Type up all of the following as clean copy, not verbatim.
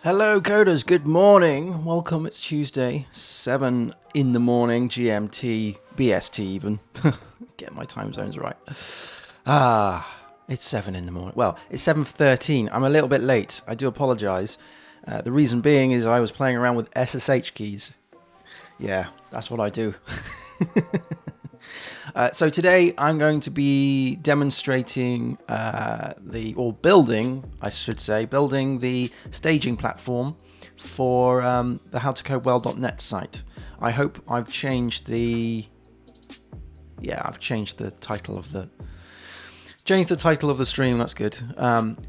Hello coders, good morning. Welcome, it's Tuesday, 7 in the morning, GMT, BST even. Get my time zones right. It's 7 in the morning. Well, it's 7:13. I'm a little bit late. I do apologize. The reason being is I was playing around with SSH keys. Yeah, that's what I do. So today I'm going to be demonstrating building the staging platform for the howtocodewell.net site. I hope I've changed the title of the stream. That's good.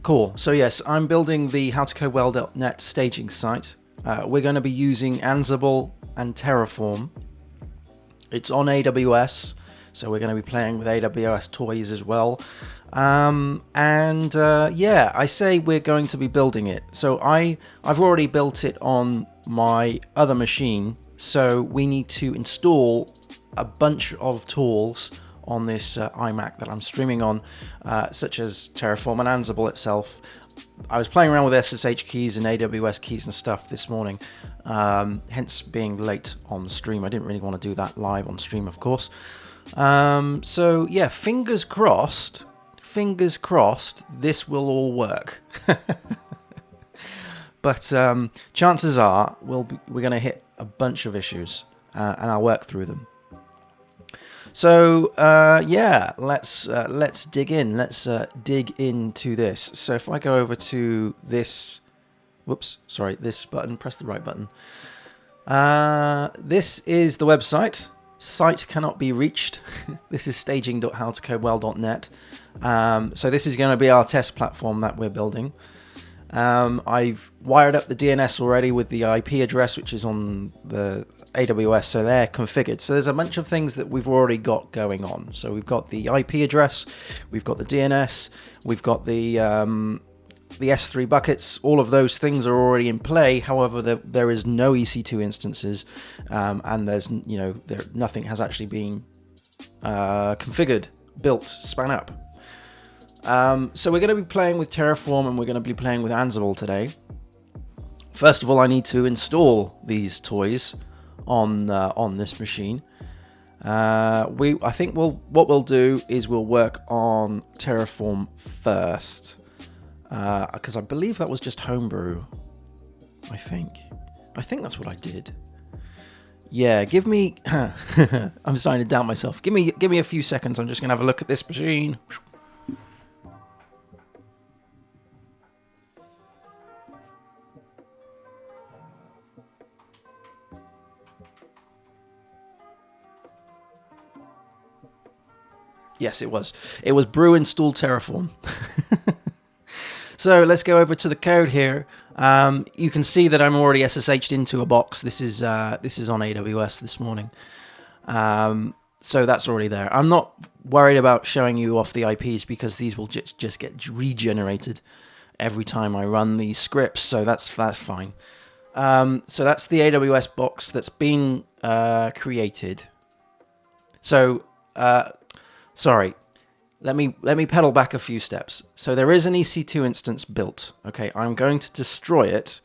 Cool. So yes, I'm building the howtocodewell.net staging site. We're going to be using Ansible and Terraform. It's on AWS. So we're going to be playing with AWS toys as well. I say we're going to be building it. So I've already built it on my other machine. So we need to install a bunch of tools on this iMac that I'm streaming on, such as Terraform and Ansible itself. I was playing around with SSH keys and AWS keys and stuff this morning, hence being late on the stream. I didn't really want to do that live on stream, of course. Fingers crossed, this will all work. But chances are we're going to hit a bunch of issues, and I'll work through them. So let's dig in. Let's dig into this. So if I go over to this, this button, press the right button. This is the website. Site cannot be reached. This is staging.howtocodewell.net. So this is going to be our test platform that we're building. I've wired up the DNS already with the IP address, which is on the AWS, so they're configured. So there's a bunch of things that we've already got going on. So we've got the IP address, we've got the DNS, we've got the S3 buckets. All of those things are already in play. However, there is no EC2 instances, and there's nothing has actually been configured, built, spun up. So we're going to be playing with Terraform and we're going to be playing with Ansible today. First of all, I need to install these toys on this machine. I think what we'll do is we'll work on Terraform first, because I believe that was just homebrew. I think that's what I did. Yeah, give me. I'm starting to doubt myself. Give me a few seconds. I'm just gonna have a look at this machine. Yes, it was. It was brew install Terraform. So let's go over to the code here. You can see that I'm already SSH'd into a box. This is on AWS this morning. So that's already there. I'm not worried about showing you off the IPs because these will just get regenerated every time I run these scripts. So that's fine. So that's the AWS box that's being created. So sorry. Let me pedal back a few steps. So there is an EC2 instance built. Okay, I'm going to destroy it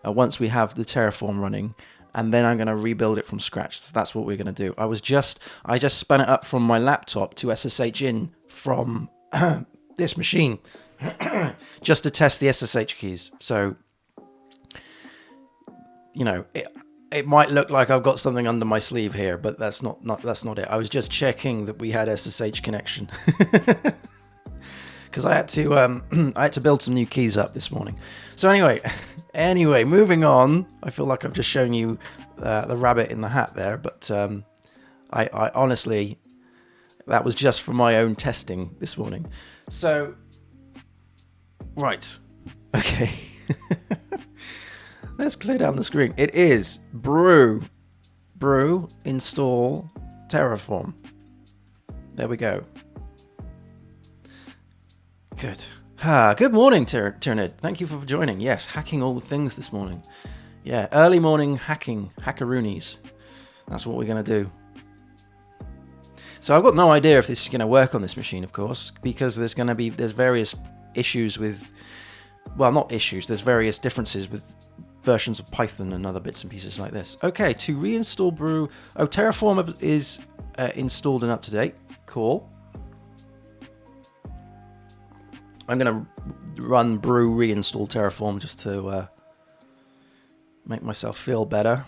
once we have the Terraform running, and then I'm going to rebuild it from scratch. So that's what we're going to do. I just spun it up from my laptop to SSH in from this machine just to test the SSH keys. So it might look like I've got something under my sleeve here, but that's not it. I was just checking that we had SSH connection because I had to build some new keys up this morning. So anyway, moving on. I feel like I've just shown you the rabbit in the hat there, but I honestly, that was just for my own testing this morning. So right, okay. Let's clear down the screen. It is brew install Terraform. There we go. Good. Good morning, Tyrannid. Thank you for joining. Yes, hacking all the things this morning. Yeah, early morning hackaroonies. That's what we're going to do. So I've got no idea if this is going to work on this machine, of course, because there's various issues with well, not issues. There's various differences with versions of Python and other bits and pieces like this. Okay, to reinstall brew. Oh, Terraform is installed and up to date. Cool. I'm going to run brew reinstall Terraform just to make myself feel better.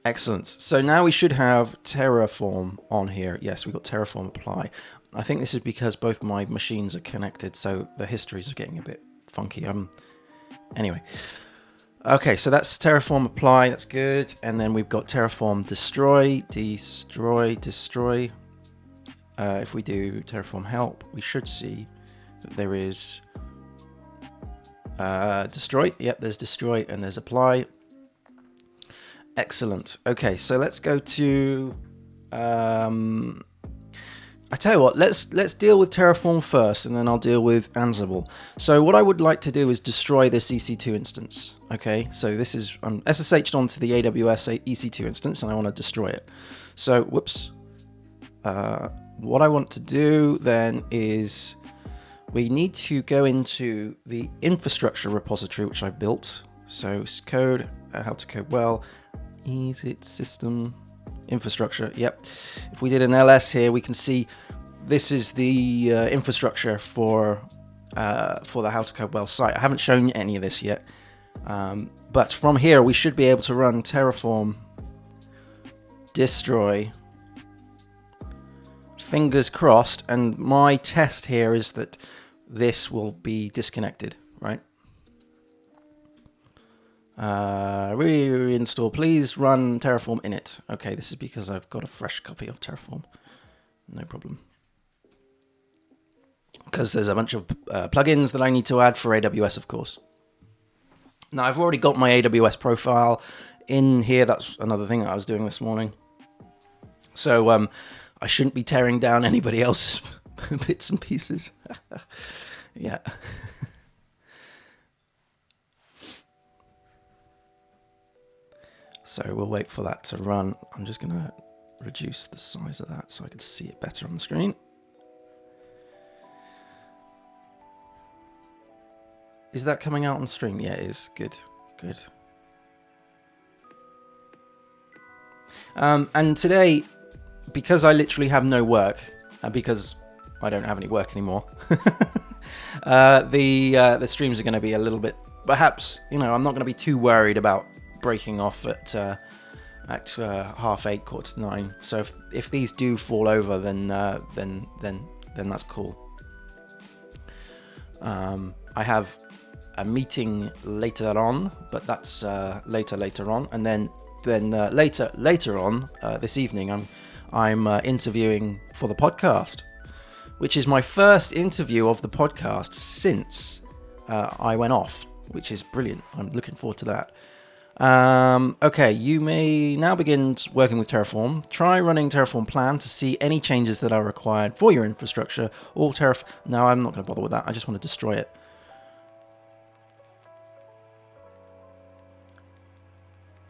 Excellent. So now we should have Terraform on here. Yes, we've got Terraform apply. I think this is because both my machines are connected, so the histories are getting a bit funky. Anyway. Okay, so that's Terraform apply. That's good. And then we've got Terraform destroy. If we do Terraform help, we should see that there is destroy. Yep, there's destroy and there's apply. Excellent. Okay, so let's go to. I tell you what, let's deal with Terraform first, and then I'll deal with Ansible. So what I would like to do is destroy this EC2 instance. Okay, so this is I'm SSH'd onto the AWS EC2 instance, and I want to destroy it. So whoops. What I want to do then is we need to go into the infrastructure repository which I built. So code, how to code well, is it system infrastructure? Yep. If we did an ls here, we can see this is the infrastructure for the How to Code Well site. I haven't shown you any of this yet, but from here we should be able to run Terraform destroy. Fingers crossed, and my test here is that this will be disconnected, right? Reinstall, please run Terraform init. Okay, this is because I've got a fresh copy of Terraform. No problem. Because there's a bunch of plugins that I need to add for AWS, of course. Now, I've already got my AWS profile in here. That's another thing that I was doing this morning. So, I shouldn't be tearing down anybody else's bits and pieces. Yeah. So we'll wait for that to run. I'm just going to reduce the size of that so I can see it better on the screen. Is that coming out on stream? Yeah, it is. Good. Good. And today, because I literally have no work, because I don't have any work anymore, the streams are going to be a little bit, perhaps, I'm not going to be too worried about breaking off at 8:30, 9:15. So if these do fall over, then that's cool. I have a meeting later on, but that's later on, and then later on this evening I'm interviewing for the podcast, which is my first interview of the podcast since I went off, which is brilliant. I'm looking forward to that. Okay, you may now begin working with Terraform. Try running Terraform plan to see any changes that are required for your infrastructure. All No, I'm not going to bother with that. I just want to destroy it.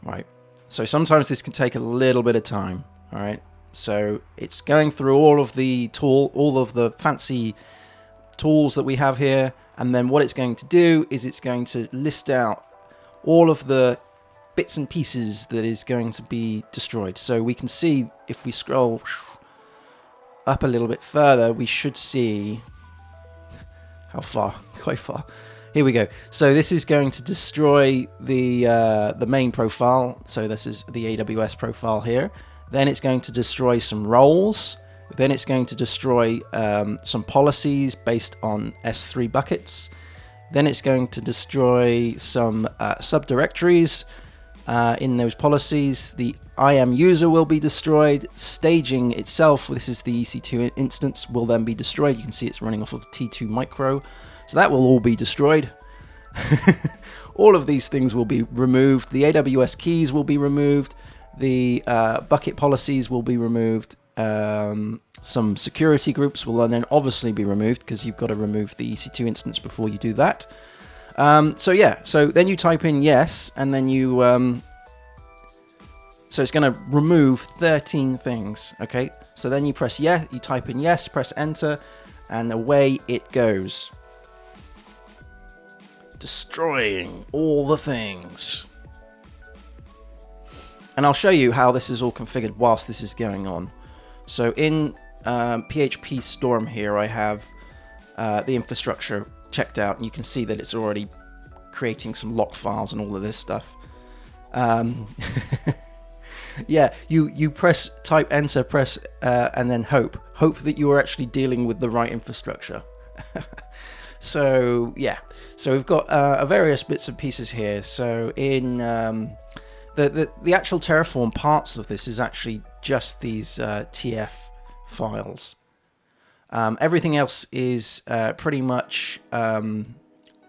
Right. So sometimes this can take a little bit of time. All right. So it's going through all of the fancy tools that we have here, and then what it's going to do is it's going to list out all of the bits and pieces that is going to be destroyed. So we can see, if we scroll up a little bit further, we should see how far, quite far. Here we go. So this is going to destroy the main profile. So this is the AWS profile here. Then it's going to destroy some roles. Then it's going to destroy some policies based on S3 buckets. Then it's going to destroy some subdirectories in those policies. The IAM user will be destroyed. Staging itself, this is the EC2 instance, will then be destroyed. You can see it's running off of T2 micro. So that will all be destroyed. All of these things will be removed. The AWS keys will be removed. The bucket policies will be removed. Some security groups will then obviously be removed, because you've got to remove the EC2 instance before you do that. So then you type in yes, and then you so it's going to remove 13 things. Okay, so then you press yes, you type in yes, press enter, and away it goes, destroying all the things. And I'll show you how this is all configured whilst this is going on. So in PHP Storm here, I have the infrastructure checked out, and you can see that it's already creating some lock files and all of this stuff. Yeah, you type enter, press and then hope that you are actually dealing with the right infrastructure. So yeah, so we've got various bits and pieces here. So in the actual Terraform parts of this is actually just these TF files. Everything else is pretty much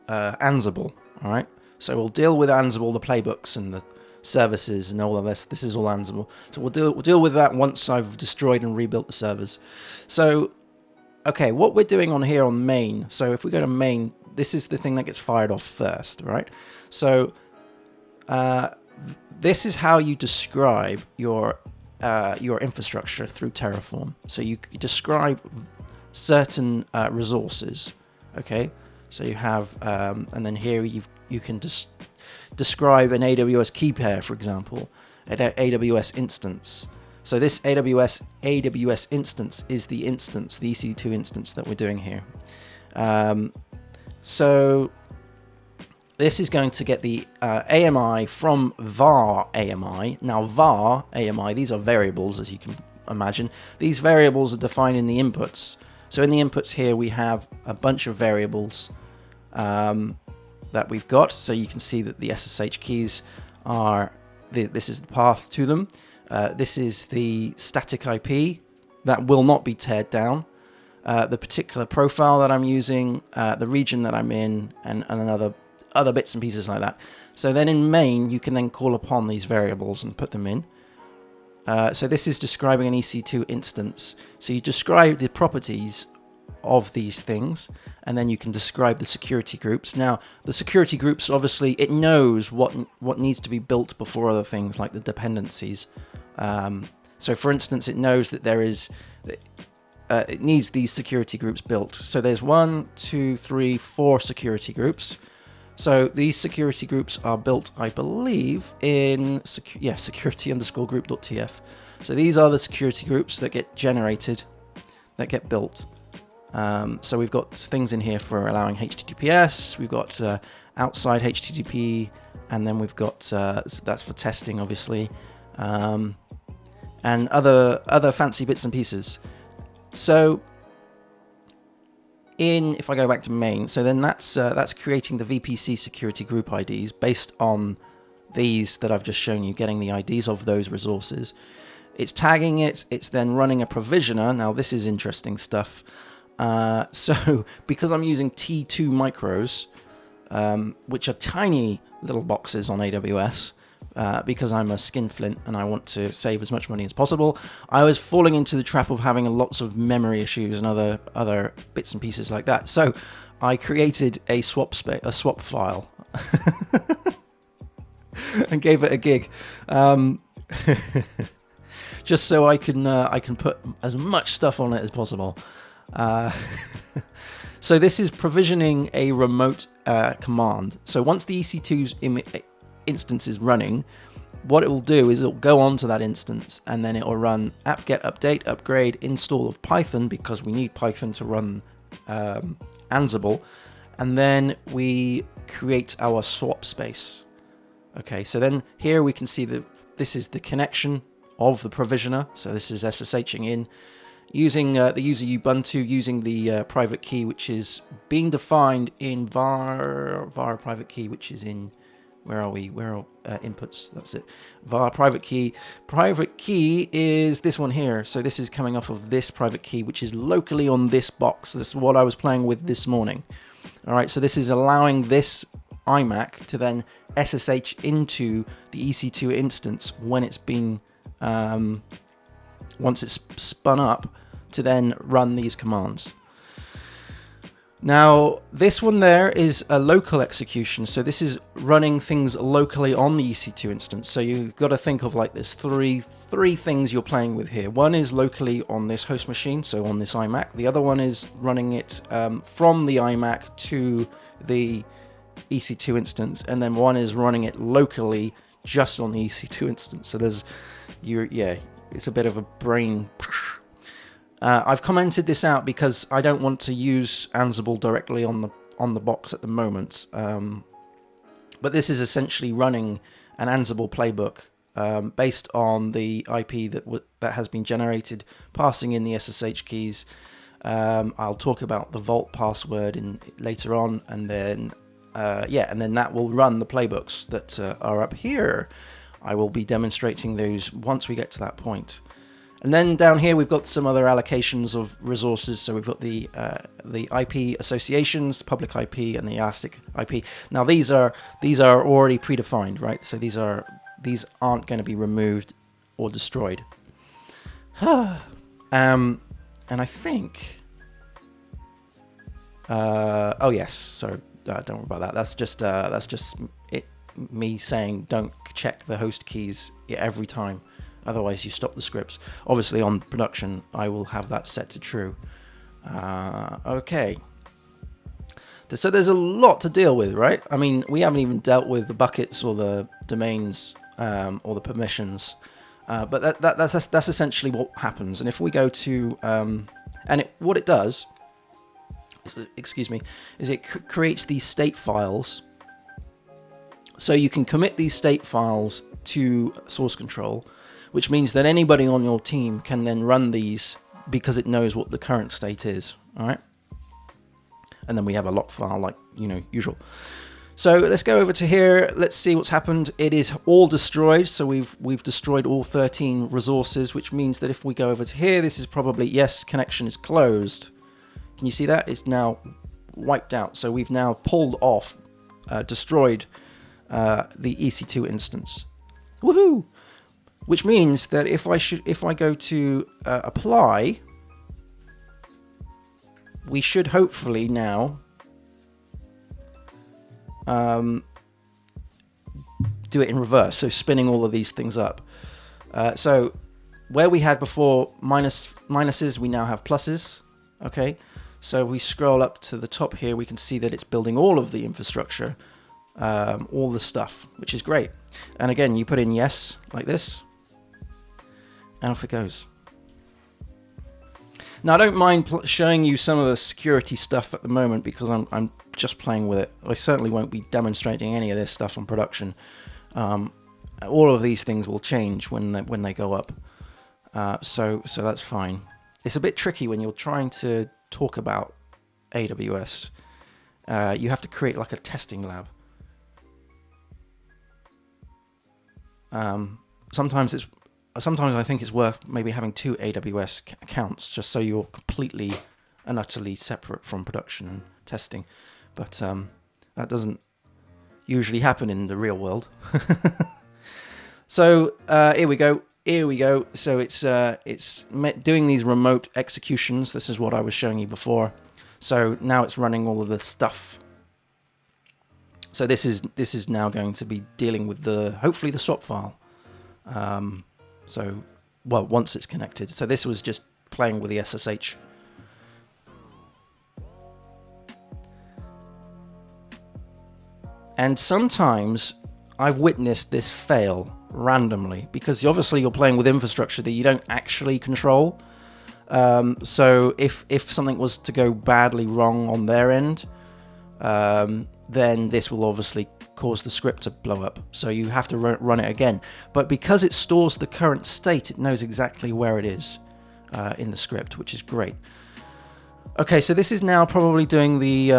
Ansible. All right, so we'll deal with Ansible, the playbooks and the services and all of this. This is all Ansible. So we'll deal with that once I've destroyed and rebuilt the servers. So okay, what we're doing on here on main. So if we go to main, this is the thing that gets fired off first, right? So this is how you describe your infrastructure through Terraform. So you describe certain resources. Okay, so you have, and then here you can just describe an AWS key pair, for example, an AWS instance. So this AWS instance is the instance, the EC2 instance that we're doing here. So this is going to get the AMI from var AMI. Now var AMI, these are variables, as you can imagine. These variables are defined in the inputs. So in the inputs here we have a bunch of variables that we've got. So you can see that the SSH keys are, this is the path to them. This is the static IP that will not be teared down. The particular profile that I'm using, the region that I'm in, and other bits and pieces like that. So then in main, you can then call upon these variables and put them in. So this is describing an EC2 instance. So you describe the properties of these things, and then you can describe the security groups. Now, the security groups, obviously, it knows what needs to be built before other things like the dependencies. So for instance, it knows that there is, it needs these security groups built. So there's 1, 2, 3, 4 security groups. So these security groups are built, I believe, in security_group.tf. So these are the security groups that get generated, that get built. So we've got things in here for allowing HTTPS, we've got outside HTTP, and then we've got, that's for testing, obviously, and other fancy bits and pieces. So if I go back to main, so then that's creating the VPC security group IDs based on these that I've just shown you, getting the IDs of those resources. It's tagging it, it's then running a provisioner. Now this is interesting stuff. So because I'm using T2 micros, which are tiny little boxes on AWS, because I'm a skinflint and I want to save as much money as possible, I was falling into the trap of having lots of memory issues and other bits and pieces like that. So I created a swap file and gave it a gig, just so I can put as much stuff on it as possible. So this is provisioning a remote command. So once the EC2 instance is running, what it will do is it'll go onto that instance, and then it will run apt-get update upgrade install of Python, because we need Python to run Ansible, and then we create our swap space. Okay, so then here we can see that this is the connection of the provisioner. So this is SSHing in, using the user Ubuntu, using the private key, which is being defined in var private key, which is in, where are we? Where are inputs? That's it. Var private key. Private key is this one here. So this is coming off of this private key, which is locally on this box. This is what I was playing with this morning. All right, so this is allowing this iMac to then SSH into the EC2 instance when it's been, once it's spun up, to then run these commands. Now, this one there is a local execution. So this is running things locally on the EC2 instance. So you've got to think of like there's three things you're playing with here. One is locally on this host machine, so on this iMac. The other one is running it from the iMac to the EC2 instance, and then one is running it locally just on the EC2 instance. So it's a bit of a brain. I've commented this out because I don't want to use Ansible directly on the box at the moment. But this is essentially running an Ansible playbook based on the IP that has been generated, passing in the SSH keys. I'll talk about the vault password later on, and then that will run the playbooks that are up here. I will be demonstrating those once we get to that point. And then down here we've got some other allocations of resources. So we've got the IP associations, public IP, and the Elastic IP. Now these are already predefined, right? So these aren't going to be removed or destroyed. And I think. Oh yes, so don't worry about that. That's just me saying don't check the host keys every time. Otherwise, you stop the scripts. Obviously, on production, I will have that set to true. Okay. So there's a lot to deal with, right? I mean, we haven't even dealt with the buckets or the domains or the permissions. But that's essentially what happens. And if we go to... what it does, is it creates these state files. So you can commit these state files to source control, which means that anybody on your team can then run these because it knows what the current state is, all right? And then we have a log file like, usual. So let's go over to here. Let's see what's happened. It is all destroyed. So we've destroyed all 13 resources, which means that if we go over to here, this is probably, yes, connection is closed. Can you see that? It's now wiped out. So we've now pulled off, destroyed the EC2 instance. Woohoo! Which means that if I go to apply, we should hopefully now do it in reverse, so spinning all of these things up. So where we had before minuses, we now have pluses. Okay, so we scroll up to the top here, we can see that it's building all of the infrastructure, all the stuff, which is great. And again, you put in yes like this, and off it goes. Now, I don't mind showing you some of the security stuff at the moment because I'm just playing with it. I certainly won't be demonstrating any of this stuff on production. All of these things will change when they go up. So that's fine. It's a bit tricky when you're trying to talk about AWS. You have to create like a testing lab. Sometimes I think it's worth maybe having 2 AWS accounts just so you're completely and utterly separate from production and testing. But that doesn't usually happen in the real world. So here we go. So it's doing these remote executions. This is what I was showing you before. So now it's running all of the stuff. So this is now going to be dealing with hopefully the swap file. Once it's connected. So this was just playing with the SSH. And sometimes I've witnessed this fail randomly because obviously you're playing with infrastructure that you don't actually control. So if something was to go badly wrong on their end, then this will obviously cause the script to blow up. So you have to run it again. But because it stores the current state, it knows exactly where it is in the script, which is great. Okay, so this is now probably doing the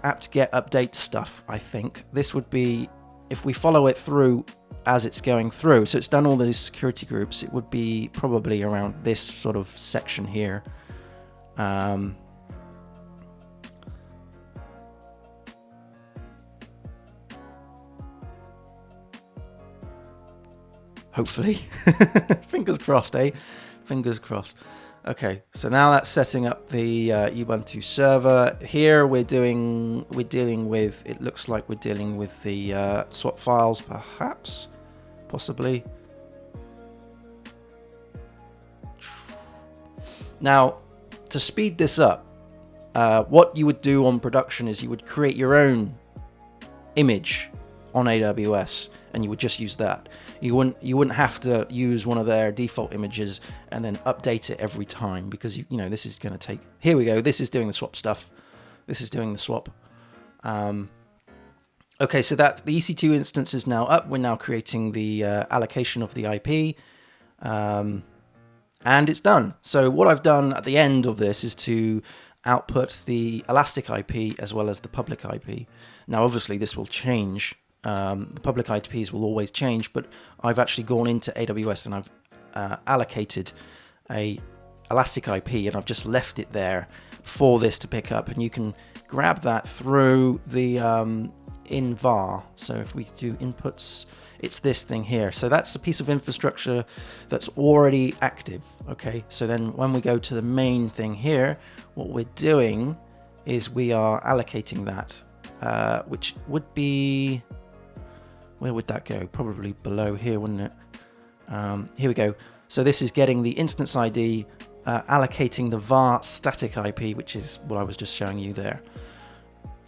apt-get update stuff, I think. This would be, if we follow it through as it's going through, so it's done all these security groups, it would be probably around this sort of section here. Hopefully. Fingers crossed, eh? Fingers crossed. Okay, so now that's setting up the Ubuntu server. Here we're dealing with, it looks like we're dealing with the swap files, perhaps, possibly. Now, to speed this up, what you would do on production is you would create your own image on AWS, and you would just use that. You wouldn't have to use one of their default images and then update it every time, because you know this is going to take. Here we go. This is doing the swap stuff. This is doing the swap. Okay, so that the EC2 instance is now up. We're now creating the allocation of the IP, and it's done. So what I've done at the end of this is to output the Elastic IP as well as the public IP. Now, obviously, this will change. The public IPs will always change, but I've actually gone into AWS and I've allocated a Elastic IP, and I've just left it there for this to pick up, and you can grab that through the in var. So if we do inputs, it's this thing here. So that's a piece of infrastructure that's already active. Okay, so then when we go to the main thing here, what we're doing is we are allocating that, which would be, where would that go? Probably below here, wouldn't it? Here we go. So this is getting the instance ID, allocating the var static IP, which is what I was just showing you there.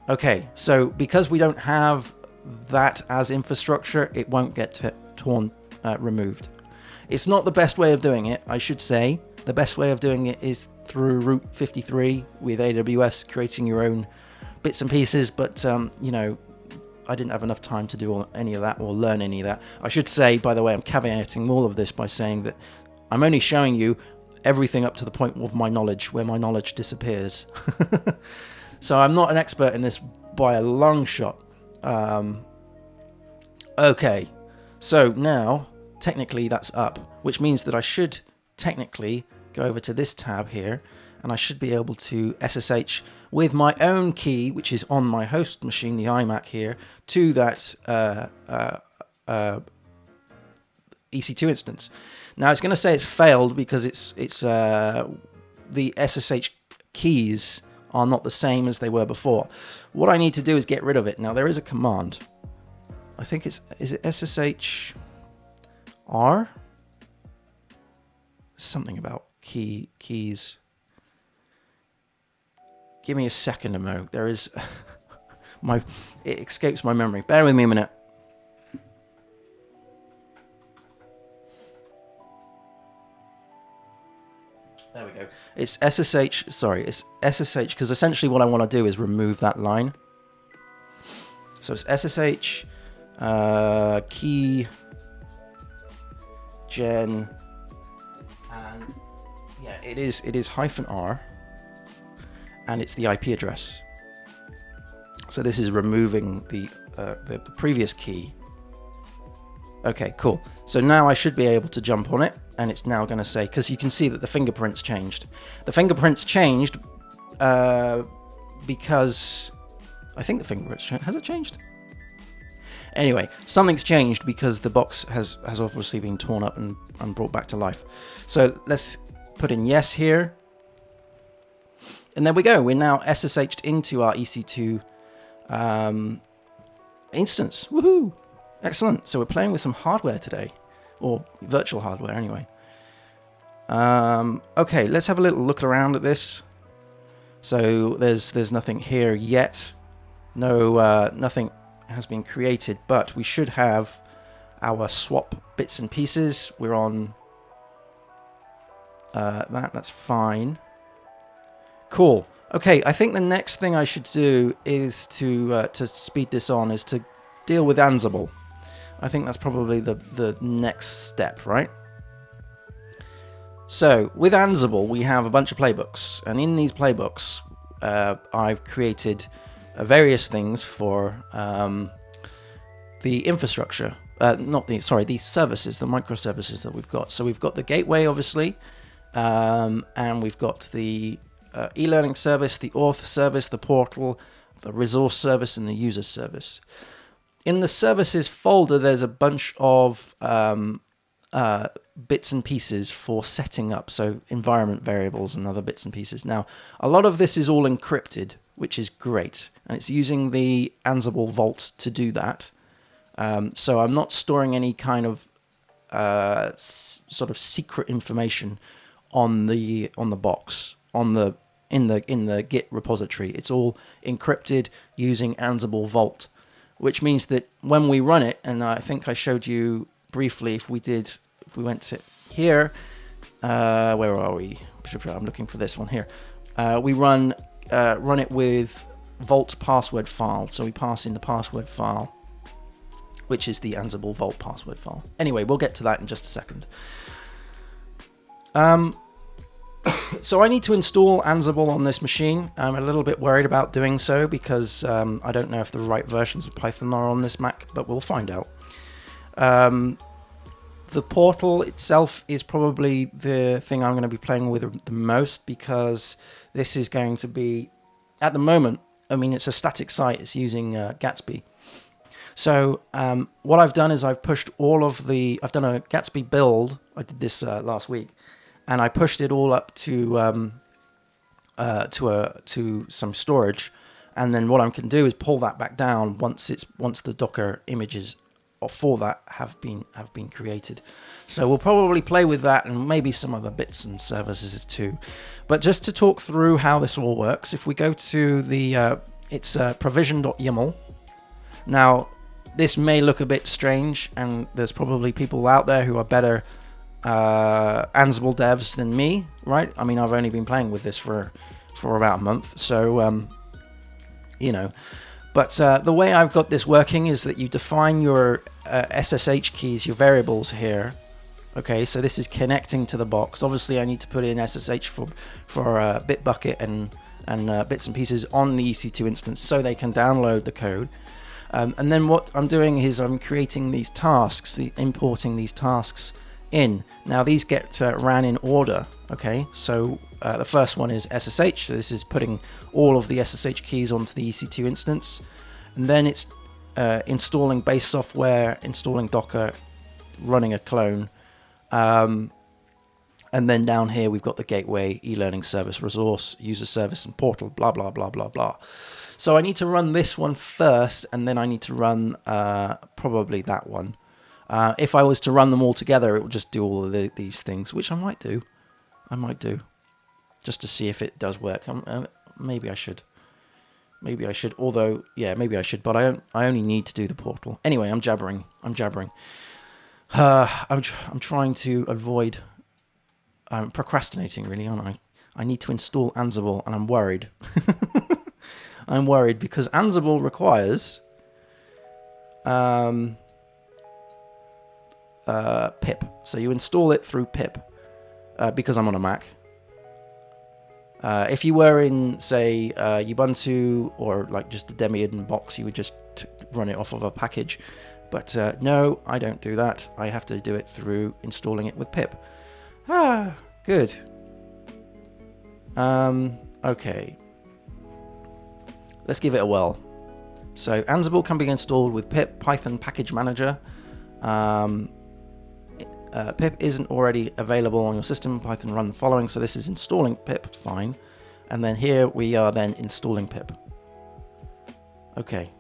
Okay, so because we don't have that as infrastructure, it won't get removed. It's not the best way of doing it, I should say. The best way of doing it is through Route 53 with AWS, creating your own bits and pieces, but you know, I didn't have enough time to do any of that or learn any of that. I should say, by the way, I'm caveating all of this by saying that I'm only showing you everything up to the point of my knowledge, where my knowledge disappears. So I'm not an expert in this by a long shot. Okay, so now technically that's up, which means that I should technically go over to this tab here, and I should be able to SSH with my own key, which is on my host machine, the iMac here, to that EC2 instance. Now it's going to say it's failed because it's the SSH keys are not the same as they were before. What I need to do is get rid of it. Now there is a command. I think is it SSH R? Something about keys. Give me a second, Mo. There is it escapes my memory. Bear with me a minute. There we go. It's SSH. Sorry, it's SSH, because essentially what I want to do is remove that line. So it's SSH key gen, and yeah, it is -R, and it's the IP address. So this is removing the previous key. Okay, cool. So now I should be able to jump on it, and it's now going to say, because you can see that the fingerprints changed. The fingerprints changed because I think the fingerprints changed. Has it changed? Anyway, something's changed because the box has obviously been torn up and brought back to life. So let's put in yes here. And there we go. We're now SSH'd into our EC2 instance. Woohoo! Excellent. So we're playing with some hardware today, or virtual hardware anyway. Okay, let's have a little look around at this. So there's nothing here yet. No, nothing has been created, but we should have our swap bits and pieces. We're on that's fine. Cool. Okay, I think the next thing I should do is to speed this on is to deal with Ansible. I think that's probably the next step, right? So with Ansible, we have a bunch of playbooks, and in these playbooks, I've created various things for the infrastructure, the services, the microservices that we've got. So we've got the gateway, obviously, and we've got the e-learning service, the auth service, the portal, the resource service, and the user service. In the services folder, there's a bunch of bits and pieces for setting up, so environment variables and other bits and pieces. Now, a lot of this is all encrypted, which is great, and it's using the Ansible Vault to do that. So I'm not storing any kind of sort of secret information on the box in the Git repository. It's all encrypted using Ansible Vault, which means that when we run it, and I think I showed you briefly, if we went to here, where are we? I'm looking for this one here. We run it with Vault password file. So we pass in the password file, which is the Ansible Vault password file. Anyway, we'll get to that in just a second. So I need to install Ansible on this machine. I'm a little bit worried about doing so because I don't know if the right versions of Python are on this Mac, but we'll find out. The portal itself is probably the thing I'm going to be playing with the most, because this is going to be, at the moment, I mean, it's a static site. It's using Gatsby. So what I've done is I've done a Gatsby build. I did this last week, and I pushed it all up to some storage, and then what I can do is pull that back down once the Docker images for that have been created. So we'll probably play with that and maybe some other bits and services too. But just to talk through how this all works, if we go to the it's provision.yaml. Now this may look a bit strange, and there's probably people out there who are better Ansible devs than me, right? I mean, I've only been playing with this for about a month, so you know. But the way I've got this working is that you define your SSH keys, your variables here. Okay, so this is connecting to the box. Obviously, I need to put in SSH for Bitbucket and bits and pieces on the EC2 instance so they can download the code. And then what I'm doing is I'm creating these tasks, importing these tasks in. Now these get ran in order. Okay, so the first one is SSH. So this is putting all of the SSH keys onto the EC2 instance, and then it's installing base software, installing Docker, running a clone, and then down here we've got the gateway, e-learning service, resource, user service, and portal. Blah blah blah blah blah. So I need to run this one first, and then I need to run probably that one. If I was to run them all together, it would just do all of these things, which I might do. Just to see if it does work. Maybe I should. Although, yeah, maybe I should. But I only need to do the portal. Anyway, I'm jabbering. I'm trying to avoid. I'm procrastinating, really, aren't I? I need to install Ansible, and I'm worried. I'm worried because Ansible requires pip. So you install it through pip because I'm on a Mac. If you were in, say, Ubuntu or like just a Debian box, you would just run it off of a package. But no, I don't do that. I have to do it through installing it with pip. Good. Okay. Let's give it a whirl. So Ansible can be installed with pip, Python package manager. Pip isn't already available on your system. Python run the following. So this is installing pip, fine. And then here we are then installing pip. Okay,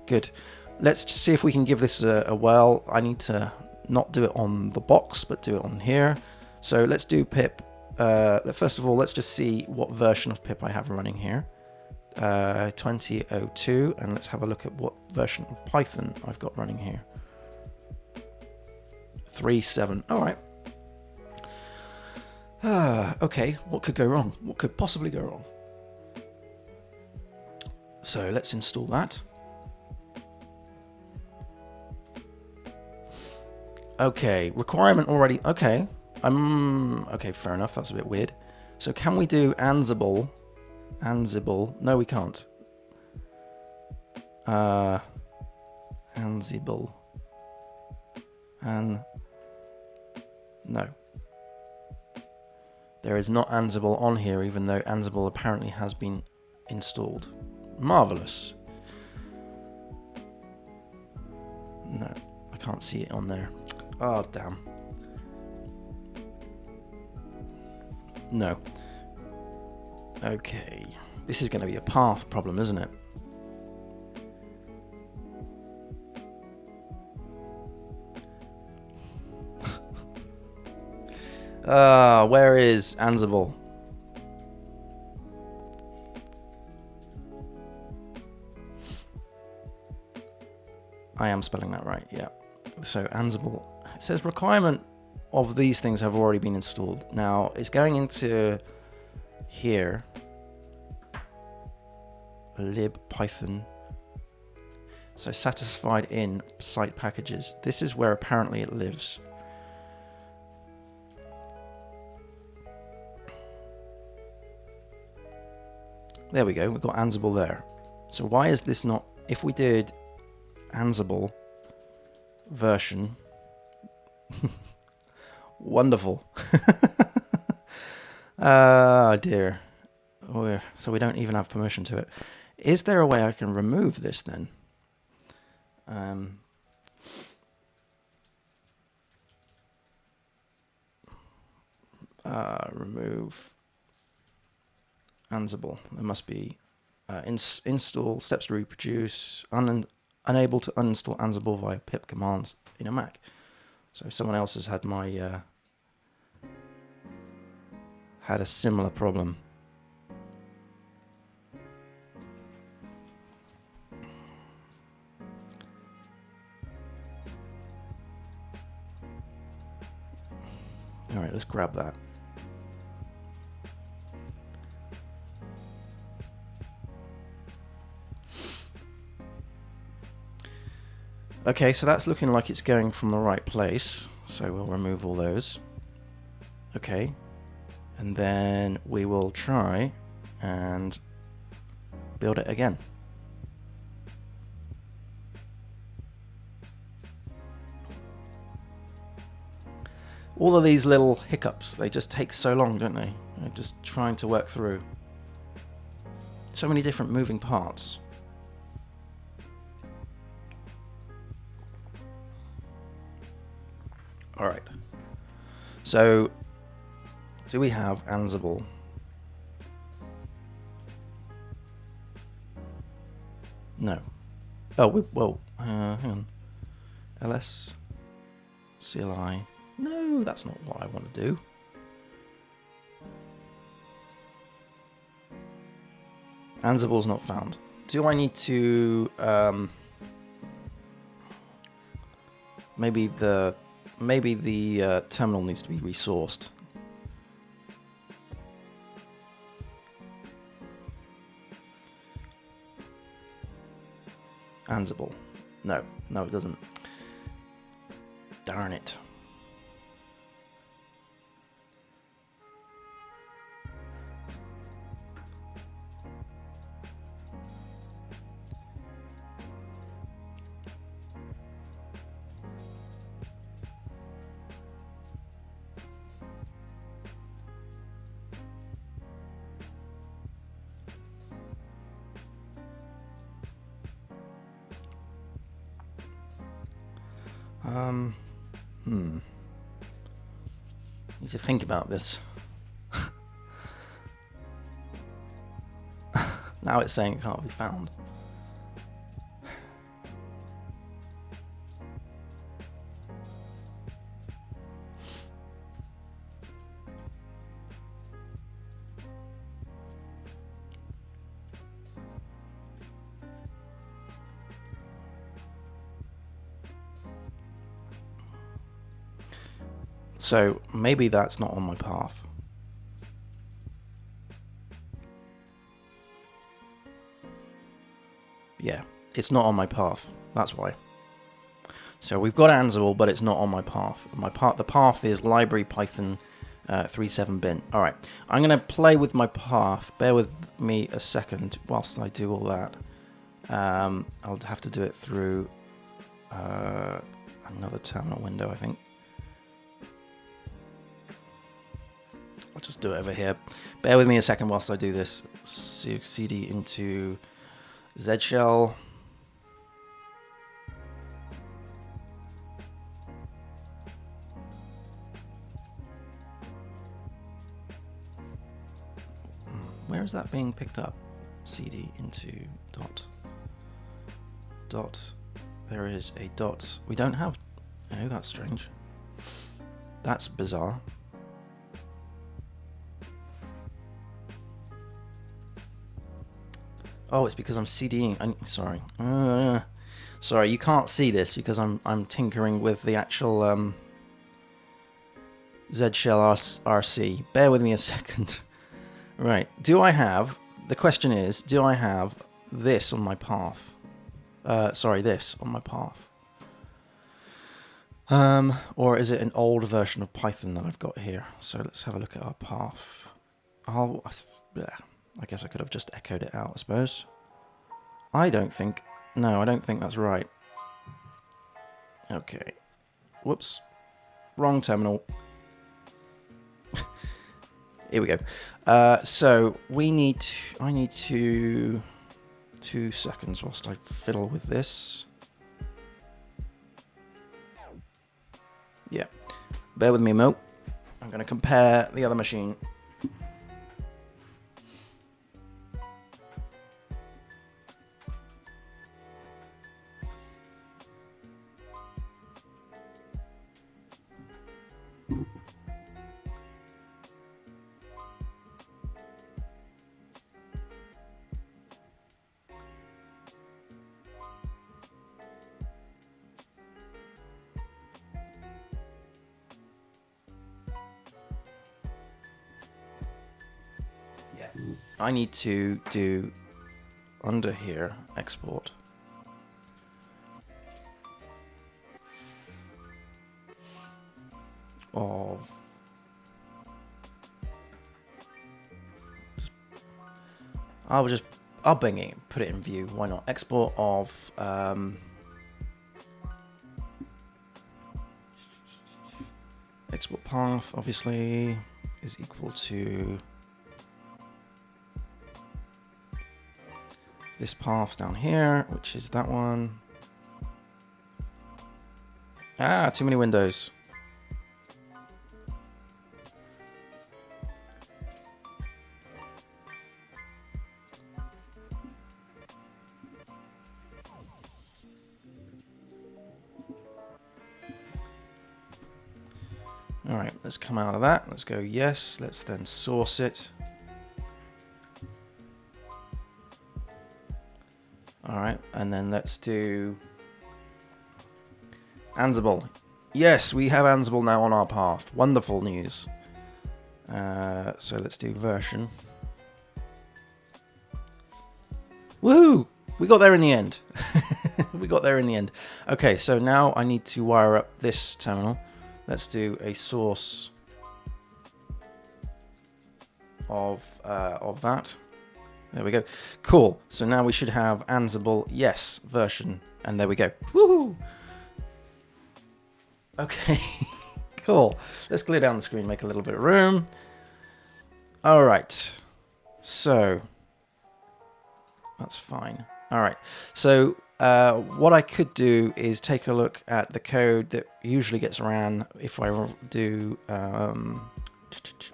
good. Let's just see if we can give this a whirl. I need to not do it on the box, but do it on here. So let's do pip. First of all, let's just see what version of pip I have running here. 2002, and let's have a look at what version of Python I've got running here. 3.7. All right. Okay, what could go wrong? What could possibly go wrong? So let's install that. Okay, requirement already. Okay, okay, fair enough. That's a bit weird. So can we do Ansible? No, we can't. Ansible. No. There is not Ansible on here, even though Ansible apparently has been installed. Marvelous. No, I can't see it on there. Oh, damn. No. Okay. This is going to be a path problem, isn't it? Where is Ansible? I am spelling that right, yeah. So Ansible, it says requirement of these things have already been installed. Now it's going into here, lib python. So satisfied in site packages. This is where apparently it lives. There we go, we've got Ansible there. So why is this not, if we did Ansible version, wonderful. Oh dear. So we don't even have permission to it. Is there a way I can remove this then? Remove Ansible. There must be install steps to reproduce, unable to uninstall Ansible via pip commands in a Mac. So someone else has had my had a similar problem. All right, let's grab that. Okay, so that's looking like it's going from the right place. So we'll remove all those. Okay. And then we will try and build it again. All of these little hiccups, they just take so long, don't they? They're just trying to work through. So many different moving parts. All right. So, do we have Ansible? No. Oh, hang on. ls CLI. No, that's not what I want to do. Ansible's not found. Do I need to maybe the terminal needs to be resourced. Ansible. No, it doesn't. Darn it. Need to think about this. Now it's saying it can't be found. So maybe that's not on my path. Yeah, it's not on my path. That's why. So we've got Ansible, but it's not on my path. The path is library Python 37bin. All right, I'm going to play with my path. Bear with me a second whilst I do all that. I'll have to do it through another terminal window, I think. I'll just do it over here. Bear with me a second whilst I do this. CD into Z shell. where is that being picked up? CD into dot. Dot. There is a dot. We don't have... Oh, that's strange. That's bizarre. Oh, it's because I'm CDing. Sorry. Sorry, you can't see this because I'm tinkering with the actual Z shell RC. Bear with me a second. Right. Do I have... The question is, do I have this on my path? Sorry, this on my path. Or is it an old version of Python that I've got here? So let's have a look at our path. I guess I could have just echoed it out, I suppose. I don't think that's right. Okay. Whoops. Wrong terminal. Here we go. So we need to, I need to... 2 seconds whilst I fiddle with this. Yeah. Bear with me, Mo. I'm going to compare the other machine. I need to do under here export of I'll bring it, put it in view. Why not? Export of export path obviously is equal to this path down here, which is that one. Ah, too many windows. All right, let's come out of that. Let's go yes. Let's then source it. All right, and then let's do Ansible. Yes, we have Ansible now on our path. Wonderful news. So let's do version. Woohoo! We got there in the end. We got there in the end. Okay, so now I need to wire up this terminal. Let's do a source of that. There we go. Cool. So now we should have Ansible, yes, version. And there we go. Woohoo! Okay. Cool. Let's clear down the screen, make a little bit of room. All right. So that's fine. All right. So what I could do is take a look at the code that usually gets ran if I do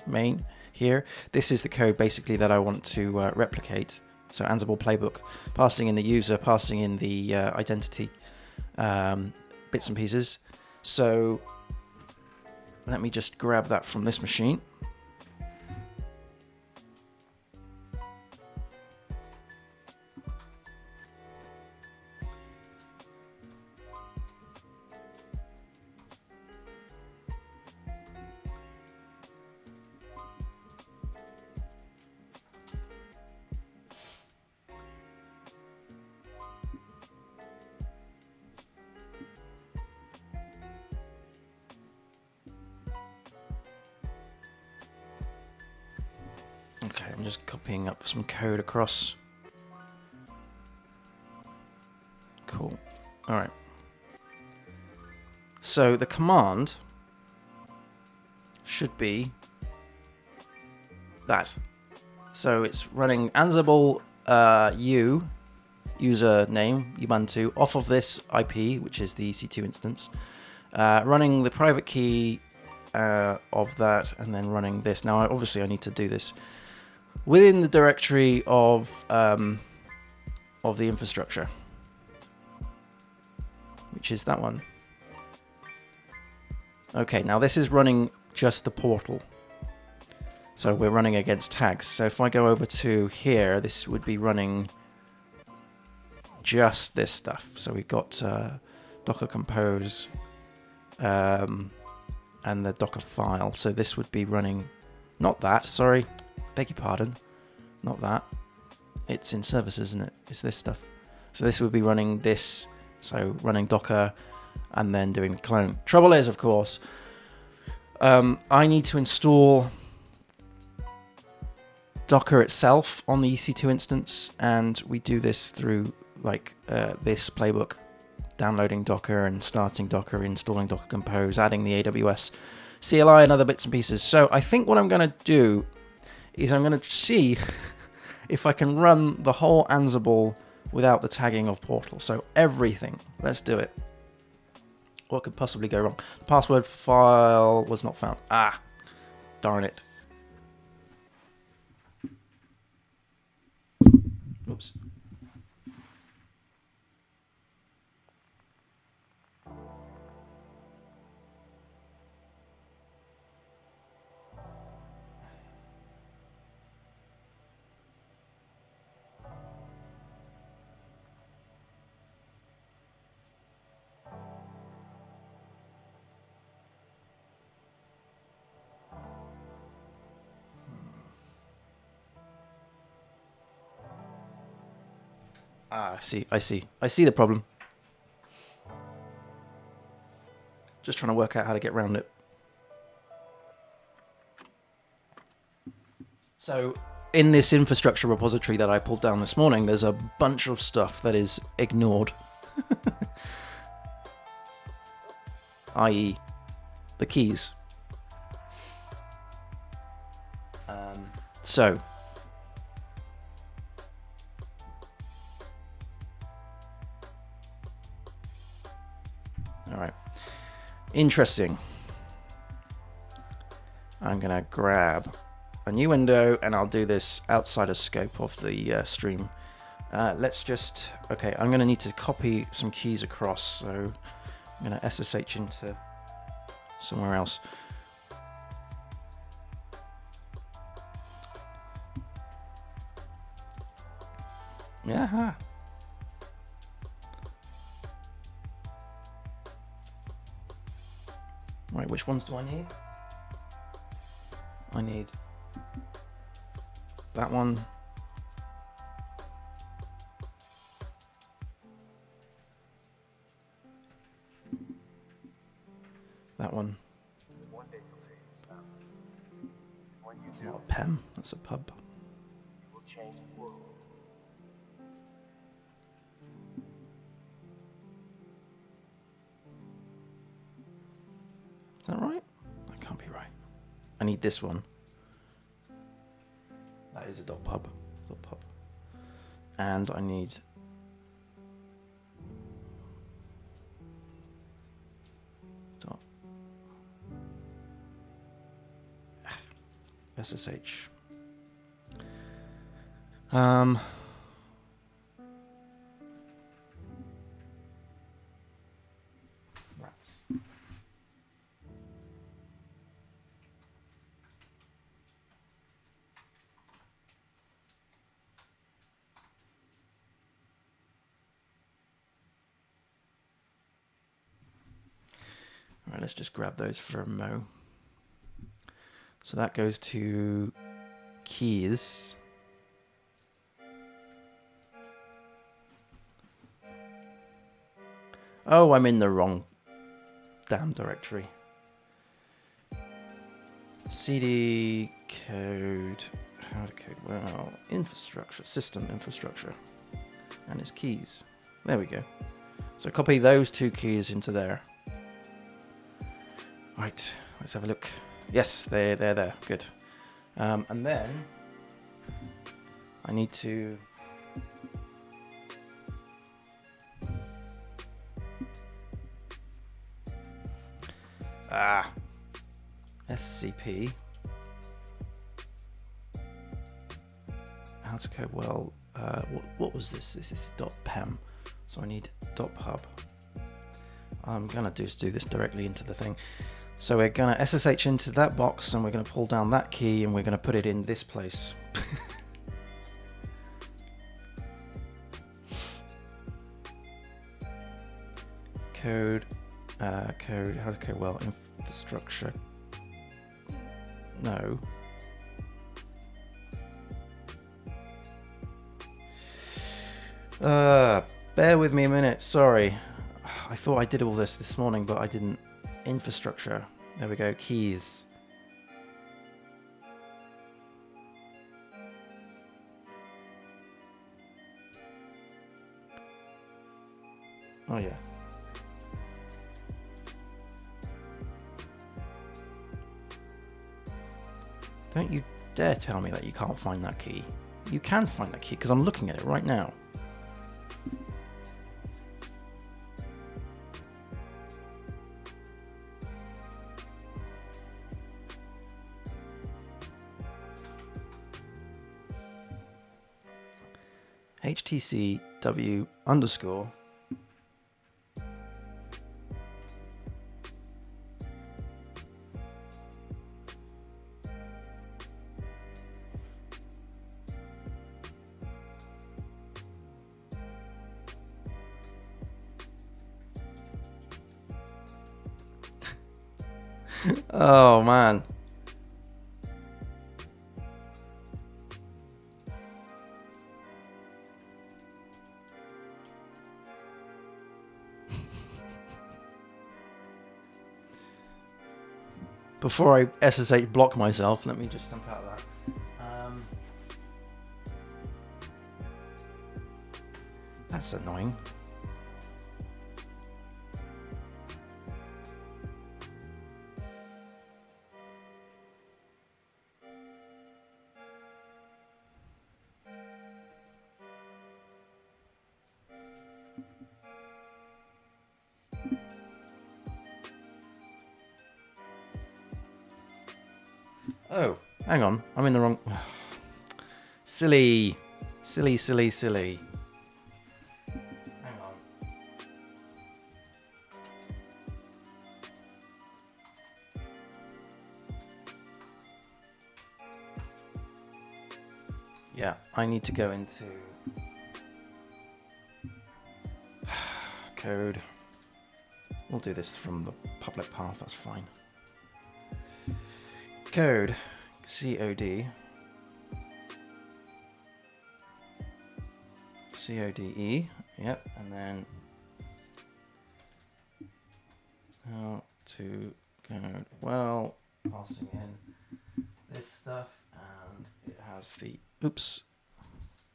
main. Here, this is the code basically that I want to replicate. So Ansible Playbook, passing in the user, passing in the identity bits and pieces. So let me just grab that from this machine. Okay, I'm just copying up some code across. Cool. All right. So the command should be that. So it's running Ansible username Ubuntu off of this IP, which is the EC2 instance, running the private key of that, and then running this. Now, obviously, I need to do this within the directory of the infrastructure, which is that one. Okay, now this is running just the portal. So we're running against tags. So if I go over to here, this would be running just this stuff. So we've got Docker Compose and the Docker file. So this would be running, not that, sorry, beg your pardon, not that. It's in services, isn't it? It's this stuff. So this would be running this, so running Docker and then doing the clone. Trouble is, of course, I need to install Docker itself on the EC2 instance, and we do this through like this playbook, downloading Docker and starting Docker, installing Docker Compose, adding the AWS CLI and other bits and pieces. So I think what I'm going to do is I'm going to see if I can run the whole Ansible without the tagging of portal. So everything. Let's do it. What could possibly go wrong? The password file was not found. Ah, darn it. Oops. Ah, I see the problem. Just trying to work out how to get around it. So in this infrastructure repository that I pulled down this morning, there's a bunch of stuff that is ignored. i.e. the keys. So all right, interesting. I'm gonna grab a new window and I'll do this outside of scope of the stream. Let's just, okay, I'm gonna need to copy some keys across, so I'm gonna SSH into somewhere else. Yeah. Right, which ones do I need? I need that one. That one. It's not a pen, that's a pub. Is that right? That can't be right. I need this one. That is a .pub. And I need SSH. Rats. All right, let's just grab those for a mo. So that goes to keys. Oh, I'm in the wrong damn directory. CD code, how to code, well, infrastructure, system infrastructure, and its keys. There we go. So copy those two keys into there. Right, let's have a look. Yes, they're there. Good. And then I need to SCP how to code well. What was this? This is .pem. So I need .pub. I'm going to do this directly into the thing. So we're going to SSH into that box, and we're going to pull down that key, and we're going to put it in this place. Code, how to code well, infrastructure. No. Bear with me a minute, sorry. I thought I did all this morning, but I didn't. Infrastructure. There we go, keys. Oh yeah. Don't you dare tell me that you can't find that key. You can find that key because I'm looking at it right now. HTCW underscore oh man. Before I SSH block myself, let me just dump out that. That's annoying. Oh, hang on. I'm in the wrong... Silly. Silly. Hang on. Yeah, I need to go into... code. We'll do this from the public path, that's fine. Code, COD, CODE, yep, and then how to code well, passing in this stuff, and it has the, oops,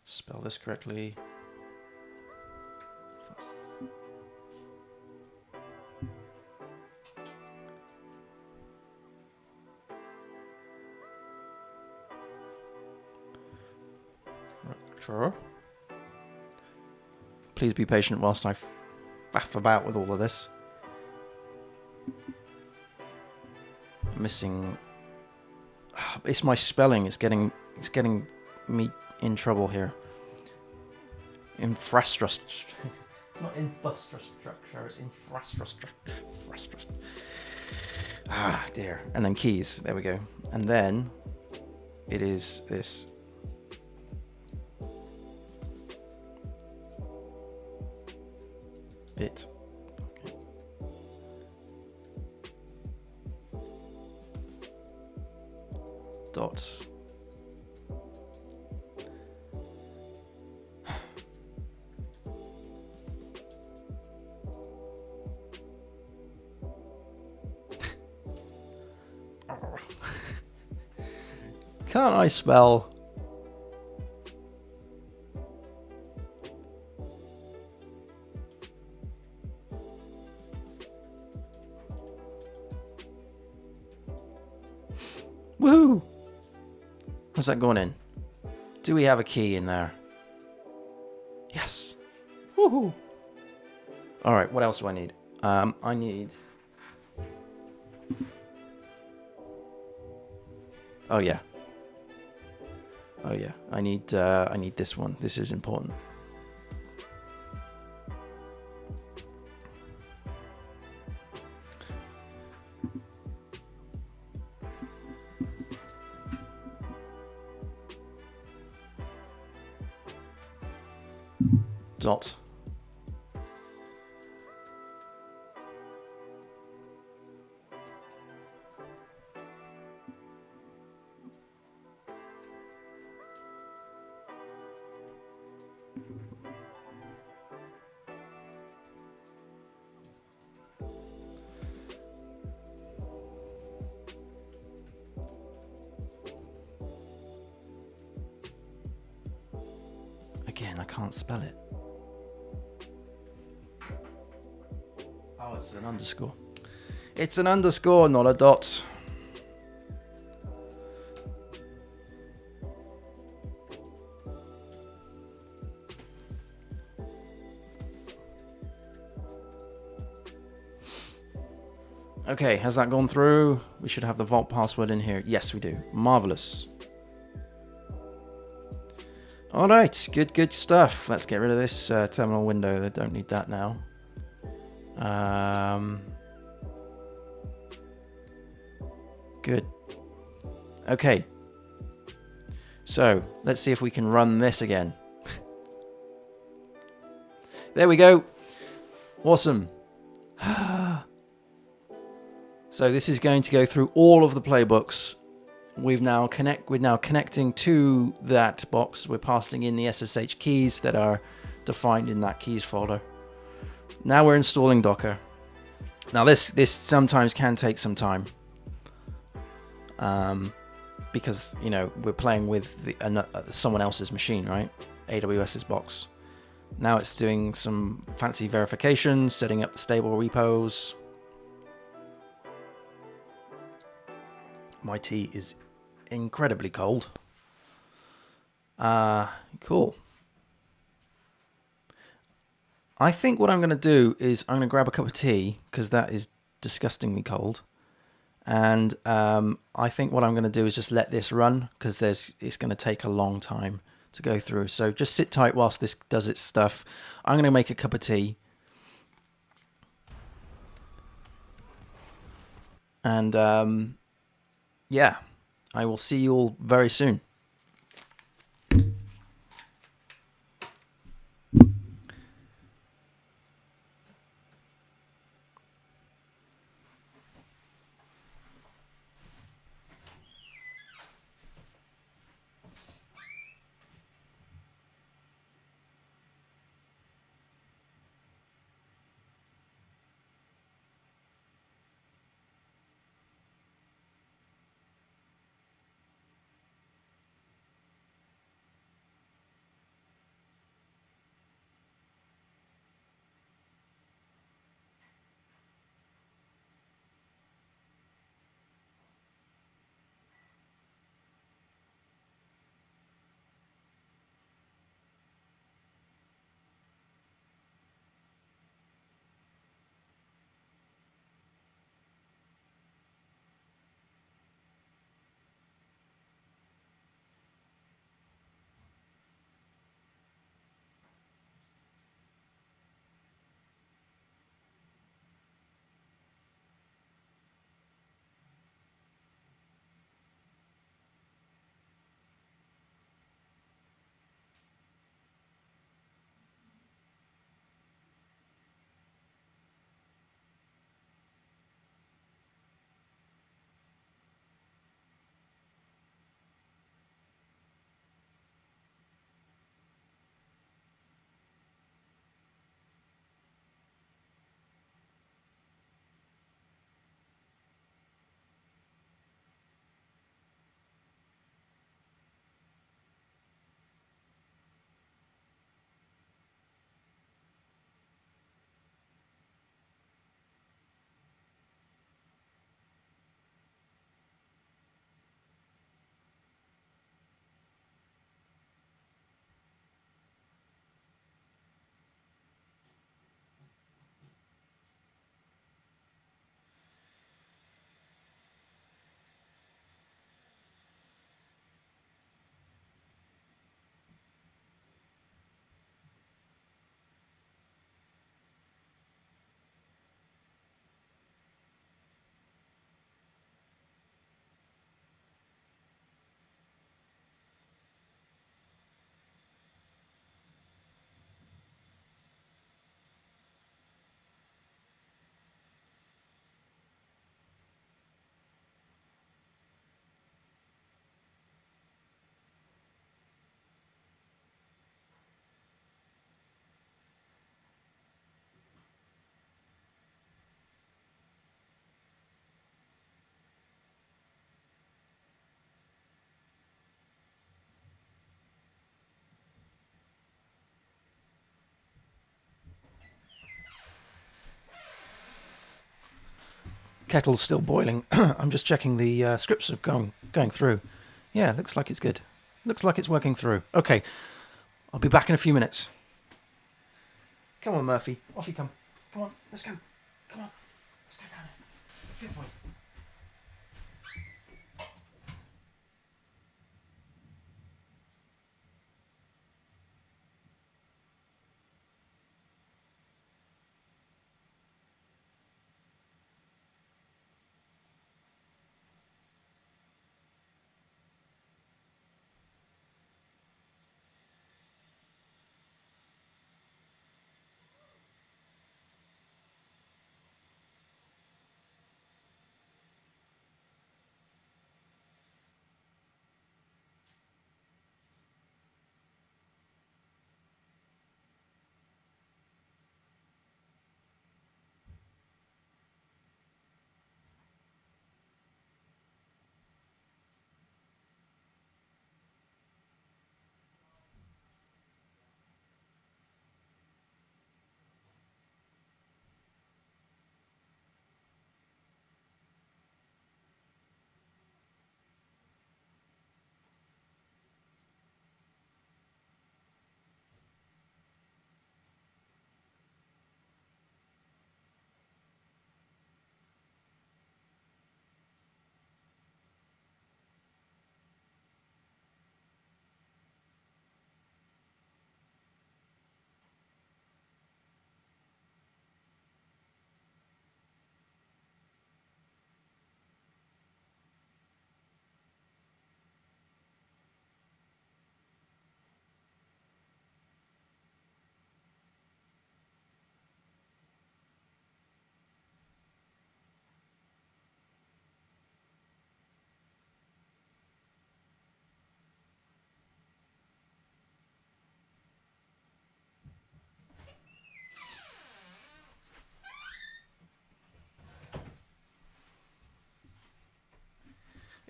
spell this correctly. Please be patient whilst I faff about with all of this. Missing. It's my spelling. It's getting me in trouble here. Infrastructure. It's not infrastructure. It's infrastructure. Ah dear. And then keys. There we go. And then it is this. Bit. Okay. Dot. Can't I spell? Woohoo! How's that going in? Do we have a key in there? Yes. Woohoo! Alright, what else do I need? I need... Oh yeah. Oh yeah, I need this one. This is important. Dot. Again, I can't spell it. Oh, it's an underscore. It's an underscore, not a dot. Okay, has that gone through? We should have the vault password in here. Yes, we do. Marvelous. All right, good stuff. Let's get rid of this terminal window. They don't need that now. Good. Okay. So let's see if we can run this again. There we go. Awesome. So this is going to go through all of the playbooks. We're now connecting to that box. We're passing in the SSH keys that are defined in that keys folder. Now we're installing Docker. Now this sometimes can take some time, because we're playing with someone else's machine, right? AWS's box. Now it's doing some fancy verification, setting up the stable repos. My tea is incredibly cold. Cool. I think what I'm going to do is I'm going to grab a cup of tea, because that is disgustingly cold. And I think what I'm going to do is just let this run, because it's going to take a long time to go through. So just sit tight whilst this does its stuff. I'm going to make a cup of tea. And yeah, I will see you all very soon. Kettle's still boiling. I'm just checking the scripts are going through. Yeah, looks like it's good. Looks like it's working through. Okay, I'll be back in a few minutes. Come on, Murphy. Off you come. Come on, let's go. Come on. Let's go down here. Good boy.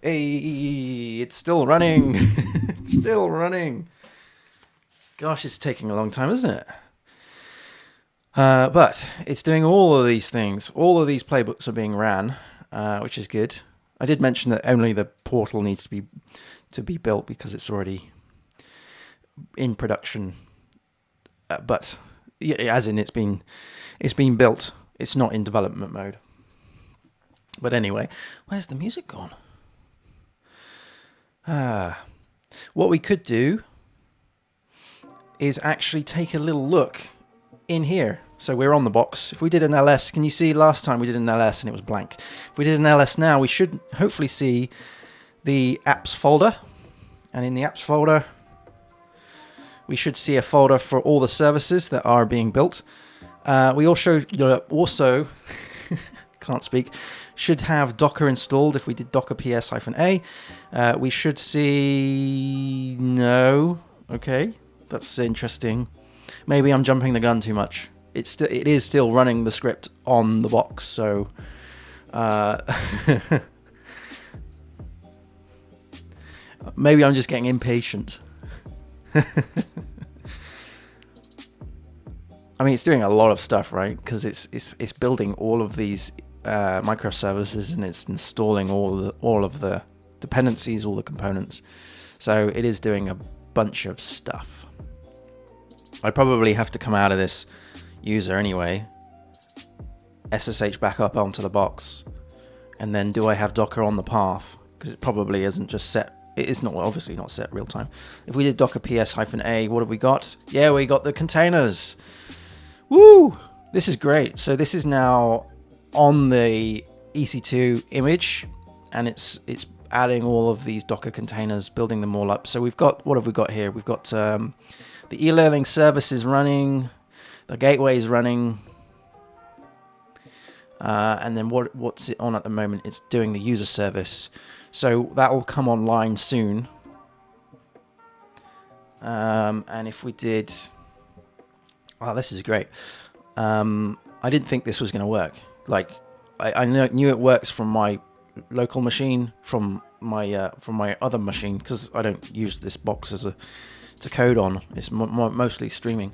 Hey, it's still running. It's still running. Gosh, it's taking a long time, isn't it? But it's doing all of these things. All of these playbooks are being ran, which is good. I did mention that only the portal needs to be built because it's already in production. But yeah, as in it's been built. It's not in development mode. But anyway, where's the music gone? What we could do is actually take a little look in here. So we're on the box. If we did an ls, can you see last time we did an ls and it was blank? If we did an ls now, we should hopefully see the apps folder. And in the apps folder, we should see a folder for all the services that are being built. We also can't speak, should have Docker installed. If we did docker ps-a, we should see no. Okay, that's interesting. Maybe I'm jumping the gun too much. It is still running the script on the box, so maybe I'm just getting impatient. I mean, it's doing a lot of stuff, right? Because it's building all of these microservices, and it's installing all of the dependencies, all the components. So it is doing a bunch of stuff. I probably have to come out of this user anyway, SSH back up onto the box, and then do I have Docker on the path? Because it probably isn't just set. It is not, obviously not set real time. If we did docker ps-a, what have we got? Yeah, we got the containers. Woo! This is great. So this is now on the EC2 image, and it's adding all of these Docker containers, building them all up. So we've got, what have we got here? We've got the e-learning service is running, the gateway is running, and then what's it on at the moment? It's doing the user service. So that will come online soon. And if we did, wow, this is great. I didn't think this was going to work. Like, I knew it works from my local machine, from my other machine, because I don't use this box to code on. It's mostly streaming.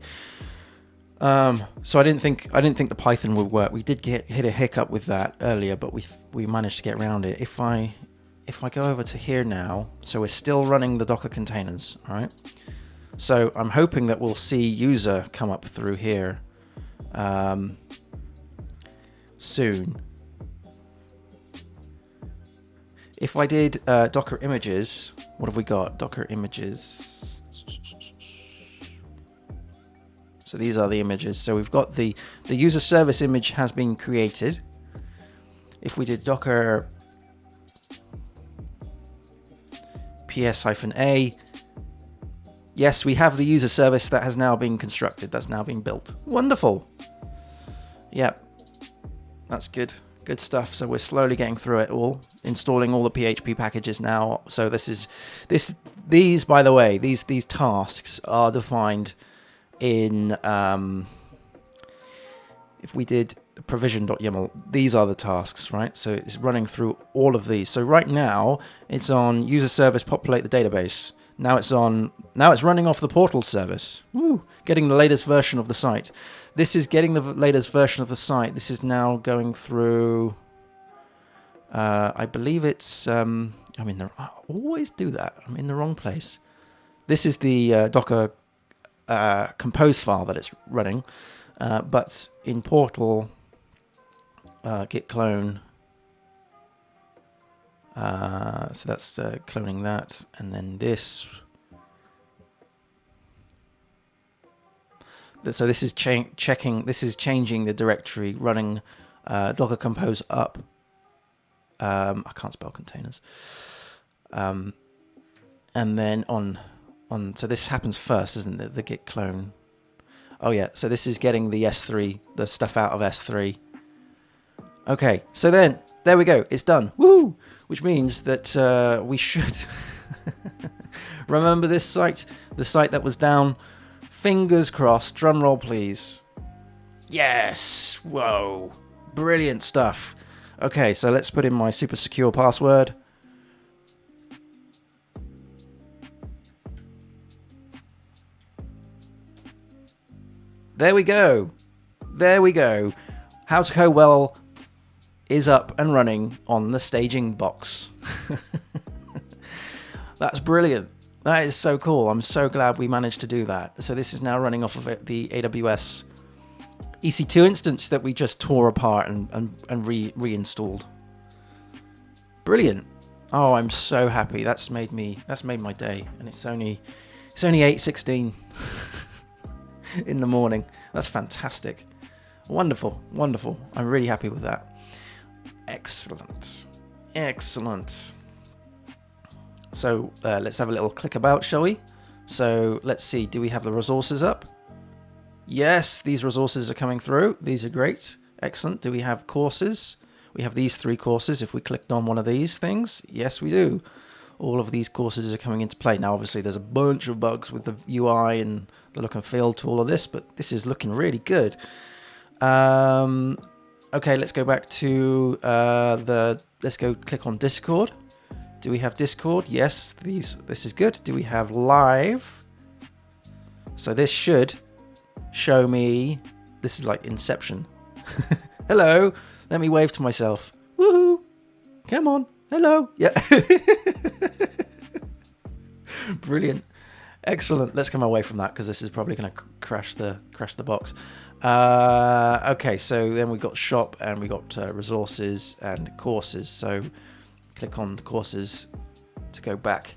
So I didn't think the Python would work. We did hit a hiccup with that earlier, but we managed to get around it. If I go over to here now, so we're still running the Docker containers, all right? So I'm hoping that we'll see user come up through here soon. If I did Docker images, what have we got? Docker images. So these are the images. So we've got the user service image has been created. If we did Docker ps-a, yes, we have the user service that has now been constructed. That's now been built. Wonderful. Yep. That's good. Good stuff. So we're slowly getting through it all, installing all the PHP packages now. So these, by the way, these tasks are defined in, if we did provision.yaml, these are the tasks, right? So it's running through all of these. So right now it's on user service populate the database. Now it's running off the portal service. Woo, getting the latest version of the site. This is getting the latest version of the site. This is now going through, I believe it's, I always do that. I'm in the wrong place. This is the Docker compose file that it's running, but in portal, Git Clone, so that's cloning that, and then this. So this is checking. This is changing the directory, running Docker compose up. I can't spell containers. And then on. So this happens first, isn't it? The Git clone. Oh yeah. So this is getting the S3, the stuff out of S3. Okay. So then there we go. It's done. Woo! Which means that we should remember this site, the site that was down. Fingers crossed. Drum roll, please. Yes. Whoa. Brilliant stuff. Okay. So let's put in my super secure password. There we go. There we go. How to Code Well is up and running on the staging box. That's brilliant. That is so cool. I'm so glad we managed to do that. So this is now running off of the AWS EC2 instance that we just tore apart and reinstalled. Brilliant. Oh, I'm so happy. That's made my day. And it's only 8:16 in the morning. That's fantastic. Wonderful. Wonderful. I'm really happy with that. Excellent. Excellent. So let's have a little click about, shall we? So let's see. Do we have the resources up? Yes, these resources are coming through. These are great. Excellent. Do we have courses? We have these 3 courses. If we clicked on one of these things, yes, we do. All of these courses are coming into play. Now, obviously, there's a bunch of bugs with the UI and the look and feel to all of this, but this is looking really good. Okay, let's go back to let's go click on Discord. Do we have Discord? Yes, this is good. Do we have live? So this should show me, this is like Inception. Hello, let me wave to myself. Woohoo! Come on, hello. Yeah. Brilliant. Excellent. Let's come away from that because this is probably going to crash the box. Okay, so then we got shop and we got resources and courses. So click on the courses to go back.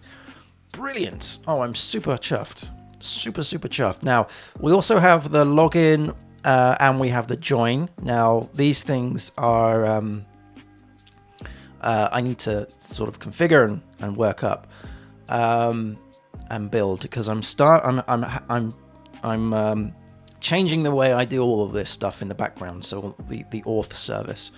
Brilliant. Oh, I'm super chuffed. Super chuffed. Now, we also have the login and we have the join. Now, these things are I need to sort of configure and work up and build because I'm changing the way I do all of this stuff in the background. So the auth service.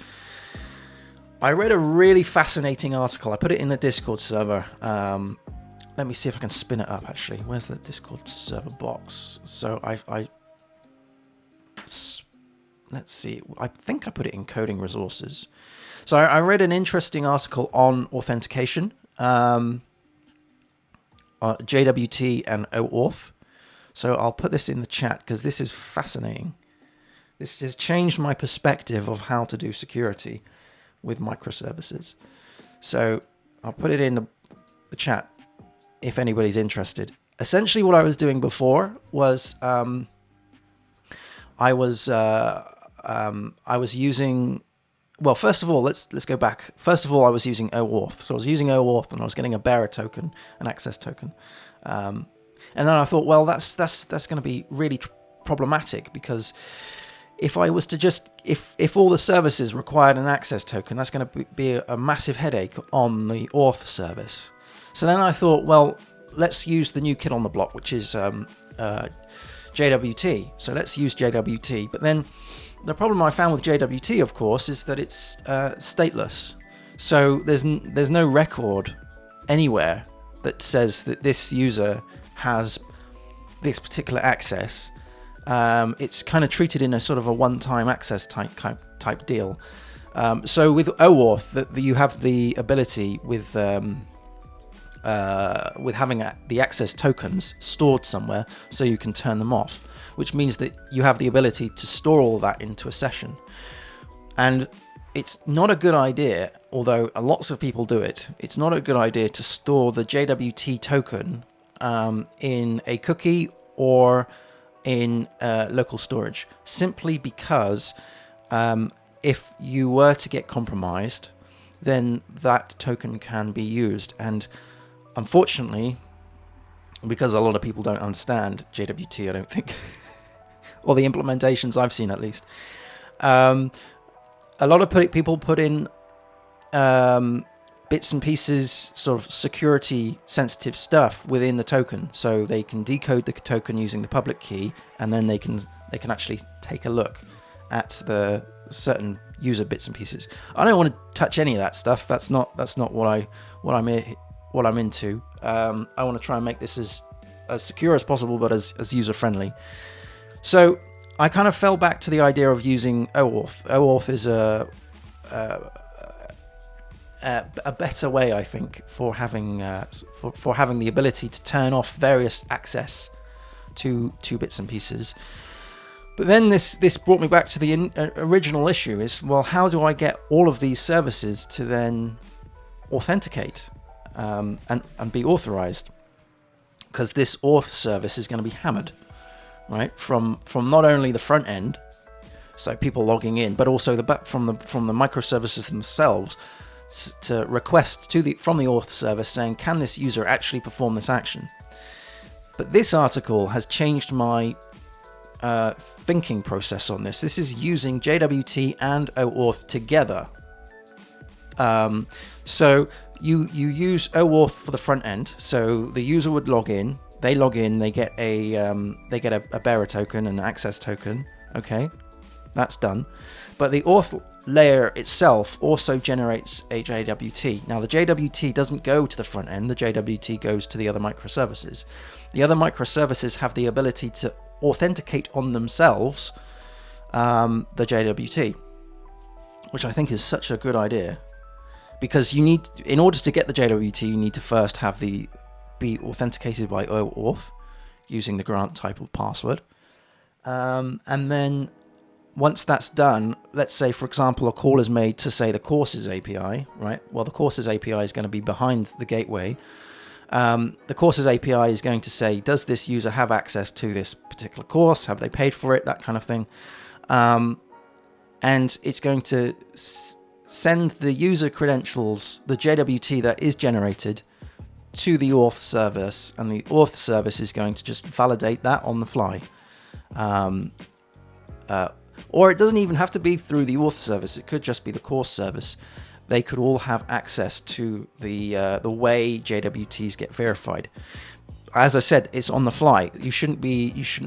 I read a really fascinating article. I put it in the Discord server. Let me see if I can spin it up, actually. Where's the Discord server box? So let's see. I think I put it in coding resources. So I read an interesting article on authentication, JWT and OAuth. So I'll put this in the chat because this is fascinating. This has changed my perspective of how to do security with microservices. So I'll put it in the chat if anybody's interested. Essentially what I was doing before was I was using, well, first of all, let's go back. First of all, I was using OAuth. So I was using OAuth and I was getting a bearer token, an access token. And then I thought, well, that's going to be really problematic, because if I was to just, if all the services required an access token, that's going to be a massive headache on the auth service. So then I thought, well, let's use the new kid on the block, which is JWT. So let's use JWT. But then the problem I found with JWT, of course, is that it's stateless. So there's no record anywhere that says that this user has this particular access. It's kind of treated in a sort of a one-time access type deal. So with OAuth, that you have the ability with having the access tokens stored somewhere, so you can turn them off, which means that you have the ability to store all that into a session. And it's not a good idea, although lots of people do it. It's not a good idea to store the JWT token in a cookie or in local storage, simply because if you were to get compromised, then that token can be used. And unfortunately, because a lot of people don't understand JWT, I don't think, or the implementations I've seen at least, a lot of people put in bits and pieces, sort of security sensitive stuff within the token, so they can decode the token using the public key, and then they can actually take a look at the certain user bits and pieces. I don't want to touch any of that stuff. That's not what I'm into. I want to try and make this as secure as possible, but as user friendly. So I kind of fell back to the idea of using OAuth. OAuth is a better way, I think, for having for having the ability to turn off various access to bits and pieces. But then this brought me back to the original issue: is, well, how do I get all of these services to then authenticate and be authorized? Because this auth service is going to be hammered, right, from not only the front end, so people logging in, but also from the microservices themselves, to request from the auth service saying, can this user actually perform this action? But this article has changed my thinking process on this. This is using JWT and OAuth together. So you use OAuth for the front end. So the user would log in. They log in. They get a bearer token, an access token. Okay, that's done. But the auth layer itself also generates a JWT. Now the JWT doesn't go to the front end. The JWT goes to the other microservices. The other microservices have the ability to authenticate on themselves the JWT, which I think is such a good idea, because you need, in order to get the JWT, you need to first have be authenticated by OAuth using the grant type of password, and then once that's done, let's say, for example, a call is made to, say, the courses API, right? Well, the courses API is going to be behind the gateway. The courses API is going to say, does this user have access to this particular course? Have they paid for it? That kind of thing. And it's going to send the user credentials, the JWT that is generated, to the auth service, and the auth service is going to just validate that on the fly. Or it doesn't even have to be through the auth service. It could just be the course service. They could all have access to the way JWTs get verified. As I said, it's on the fly. You shouldn't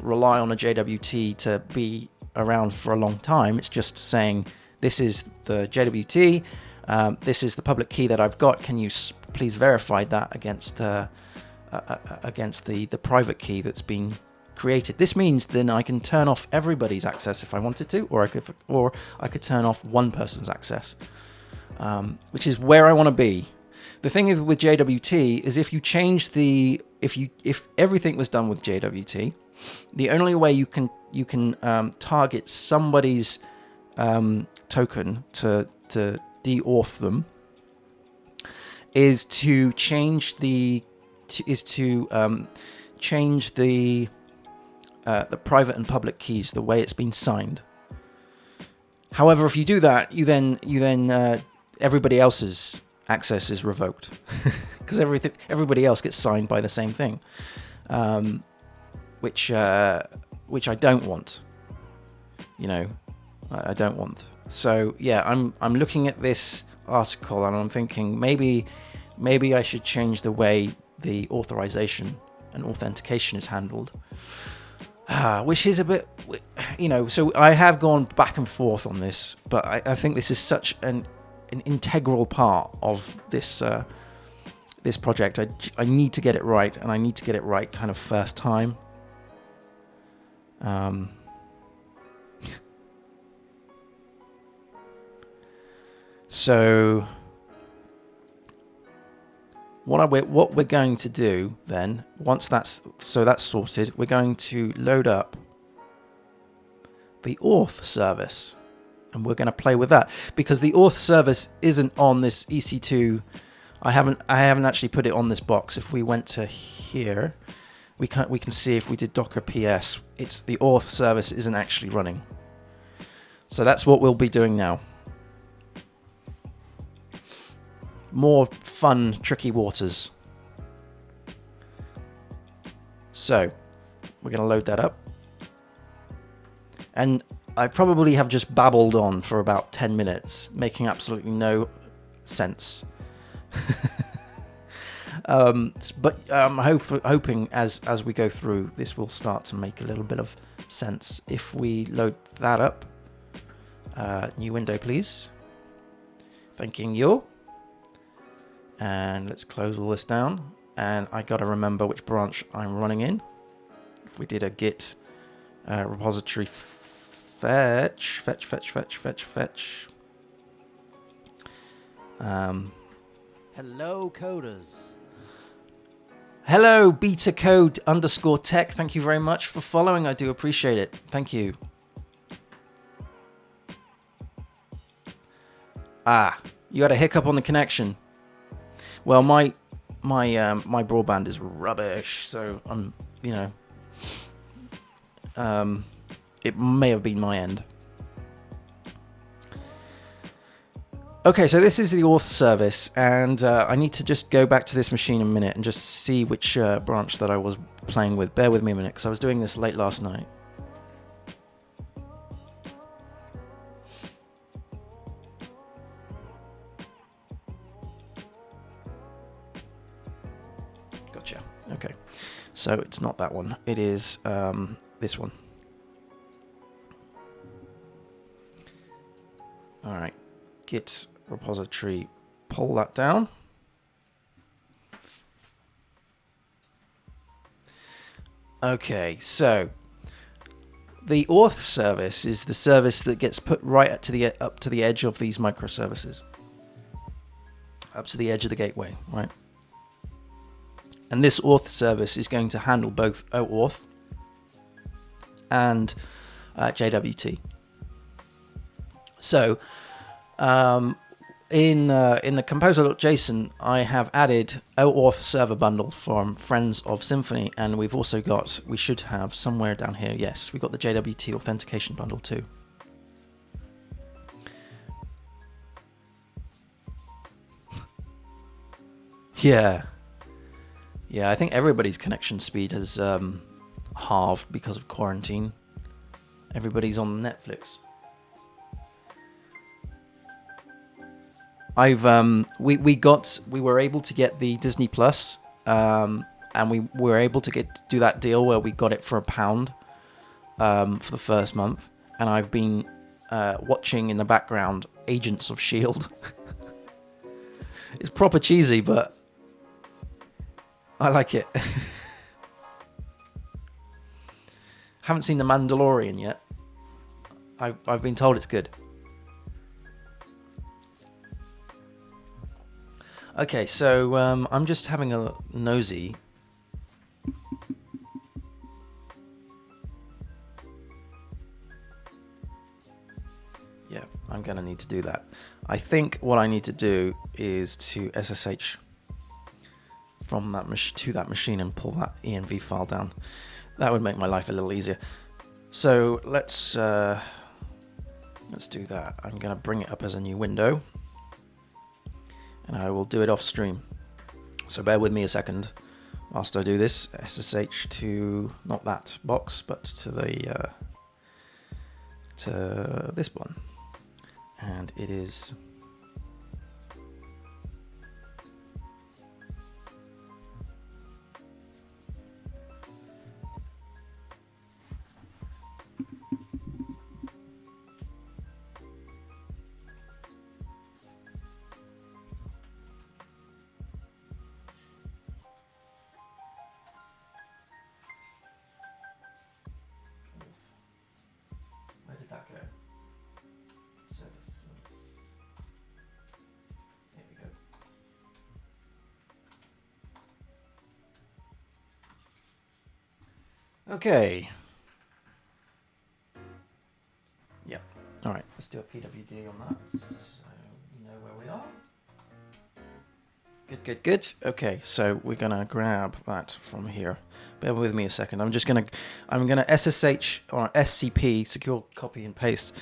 rely on a JWT to be around for a long time. It's just saying, this is the JWT. This is the public key that I've got. Can you please verify that against the private key that's been created? This means then I can turn off everybody's access if I wanted to, or I could turn off one person's access, which is where I want to be. The thing is with JWT is, if you change if everything was done with JWT, the only way you can target somebody's token to deauth them is to change the private and public keys, the way it's been signed. However, if you do that, you then everybody else's access is revoked because everybody else gets signed by the same thing, which I don't want. I don't want. So yeah, I'm looking at this article and I'm thinking maybe I should change the way the authorization and authentication is handled, which is a bit, so I have gone back and forth on this, but I think this is such an integral part of this this project. I need to get it right, and I need to get it right kind of first time. So what we're going to do then, once that's sorted, we're going to load up the auth service, and we're going to play with that, because the auth service isn't on this EC2. I haven't actually put it on this box. If we went to here, we can see if we did docker ps, it's the auth service isn't actually running. So that's what we'll be doing now. More fun, tricky waters. So we're going to load that up. And I probably have just babbled on for about 10 minutes, making absolutely no sense. But I'm hoping as we go through, this will start to make a little bit of sense. If we load that up, new window, please. Thanking you. And let's close all this down. And I got to remember which branch I'm running in. If we did a git repository fetch. Hello, coders. Hello, betacode_tech. Thank you very much for following. I do appreciate it. Thank you. You had a hiccup on the connection. Well, my broadband is rubbish, so it may have been my end. Okay, so this is the auth service, and I need to just go back to this machine a minute and just see which branch that I was playing with. Bear with me a minute, because I was doing this late last night. Gotcha. Okay, so it's not that one. It is this one. All right, Git repository, pull that down. Okay, so the auth service is the service that gets put right up to the edge of these microservices, up to the edge of the gateway, right? And this auth service is going to handle both OAuth and JWT. So in the composer.json, I have added OAuth server bundle from Friends of Symfony, and we've also got, we should have somewhere down here, yes, we've got the JWT authentication bundle too. Yeah, I think everybody's connection speed has halved because of quarantine. Everybody's on Netflix. We were able to get the Disney Plus, and we were able to do that deal where we got it for £1 for the first month, and I've been watching in the background Agents of S.H.I.E.L.D. It's proper cheesy, but I like it. Haven't seen The Mandalorian yet. I've been told it's good. Okay, so I'm just having a nosy. I'm going to need to do that. I think what I need to do is to SSH from that to that machine and pull that env file down. That would make my life a little easier. So let's do that. I'm going to bring it up as a new window, and I will do it off stream. So bear with me a second whilst I do this. SSH to not that box, but to the to this one, and it is where did that go? Services. Here we go. Okay. Yep. All right. Let's do a PWD on that, so we know where we are. Good, good, good. Okay, so we're gonna grab that from here. Bear with me a second. I'm gonna SSH or SCP, secure copy and paste,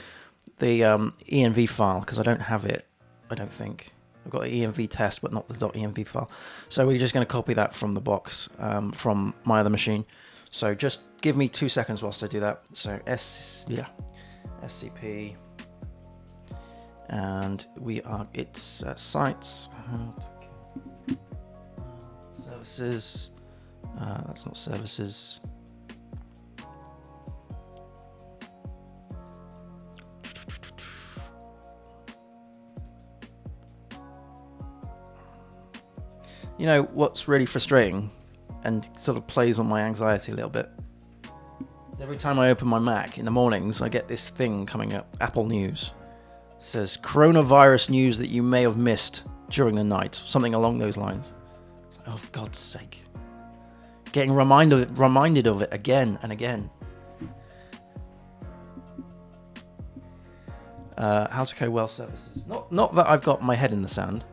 the env file, because I don't have it. I don't think I've got the env test, but not the .env file. So we're just gonna copy that from the box from my other machine. So just give me 2 seconds whilst I do that. So SCP, and it's sites. Services, that's not services. You know what's really frustrating and sort of plays on my anxiety a little bit? Every time I open my Mac in the mornings, I get this thing coming up, Apple News. It says coronavirus news that you may have missed during the night, something along those lines. Oh, for God's sake. Getting reminded of it again and again. How to code well services. Not that I've got my head in the sand.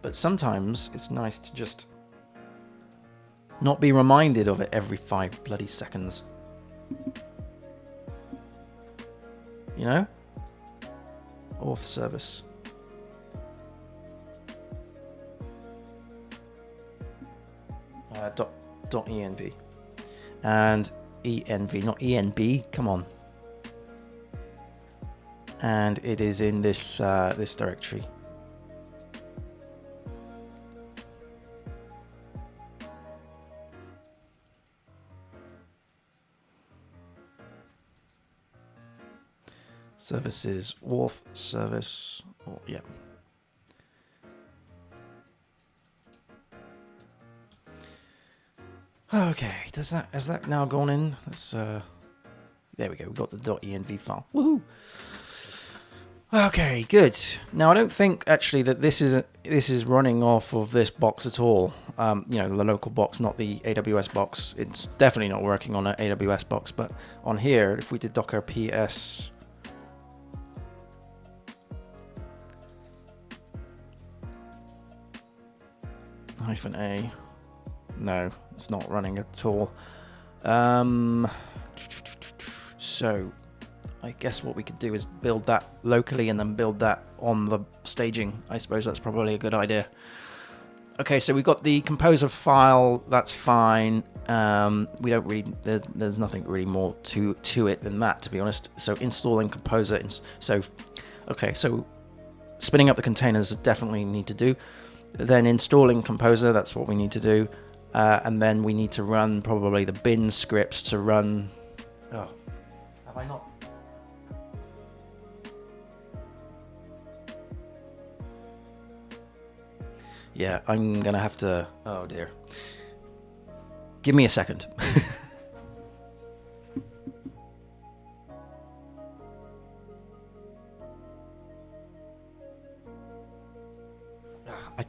But sometimes it's nice to just not be reminded of it every 5 bloody seconds. You know? Auth service. .env and env, not enb. Come on. And it is in this this directory. Services, auth service. Oh, yeah. Okay, has that now gone in? Let's there we go. We've got the .env file. Woohoo! Okay, good. Now I don't think actually that this is running off of this box at all. You know, the local box, not the AWS box. It's definitely not working on an AWS box. But on here, if we did docker ps -a, no, it's not running at all. So I guess what we could do is build that locally and then build that on the staging. I suppose that's probably a good idea. Okay, so we've got the composer file. That's fine. We don't really. There's nothing really more to it than that, to be honest. So installing composer. So spinning up the containers definitely need to do. Then installing composer. That's what we need to do. And then we need to run probably the bin scripts to run. Oh, have I not? Yeah, I'm gonna have to. Oh dear. Give me a second.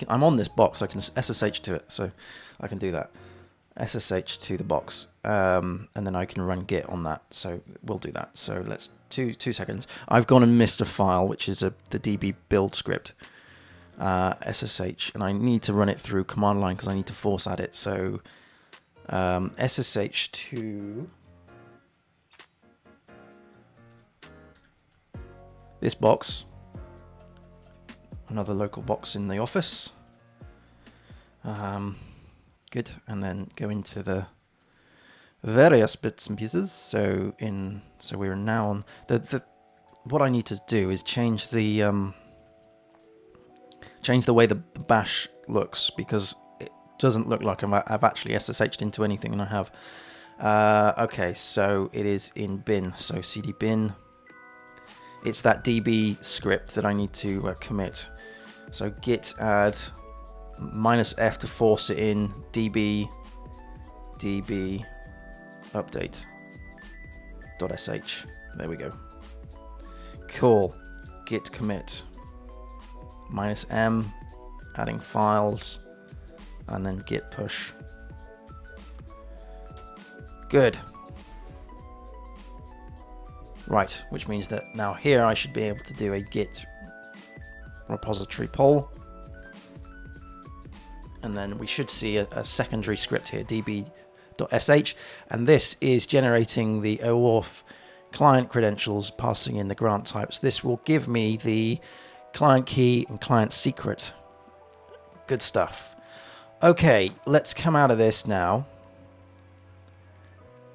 I'm on this box. I can SSH to it, so I can do that. SSH to the box, and then I can run Git on that. So we'll do that. So let's 2 seconds. I've gone and missed a file, which is the DB build script, SSH, and I need to run it through command line because I need to force add it. So SSH to this box, another local box in the office. Good, and then go into the various bits and pieces. So we're now on what I need to do is change the way the bash looks, because it doesn't look like I've actually SSH'd into anything, and I have. Okay, so it is in bin. So cd bin. It's that DB script that I need to commit. So git add -f to force it in, db update .sh. There we go. Cool. Git commit -m, adding files, and then git push. Good. Right, which means that now here I should be able to do a git repository poll. And then we should see a secondary script here, db.sh, and this is generating the OAuth client credentials, passing in the grant types. This will give me the client key and client secret. Good stuff. Okay, let's come out of this now.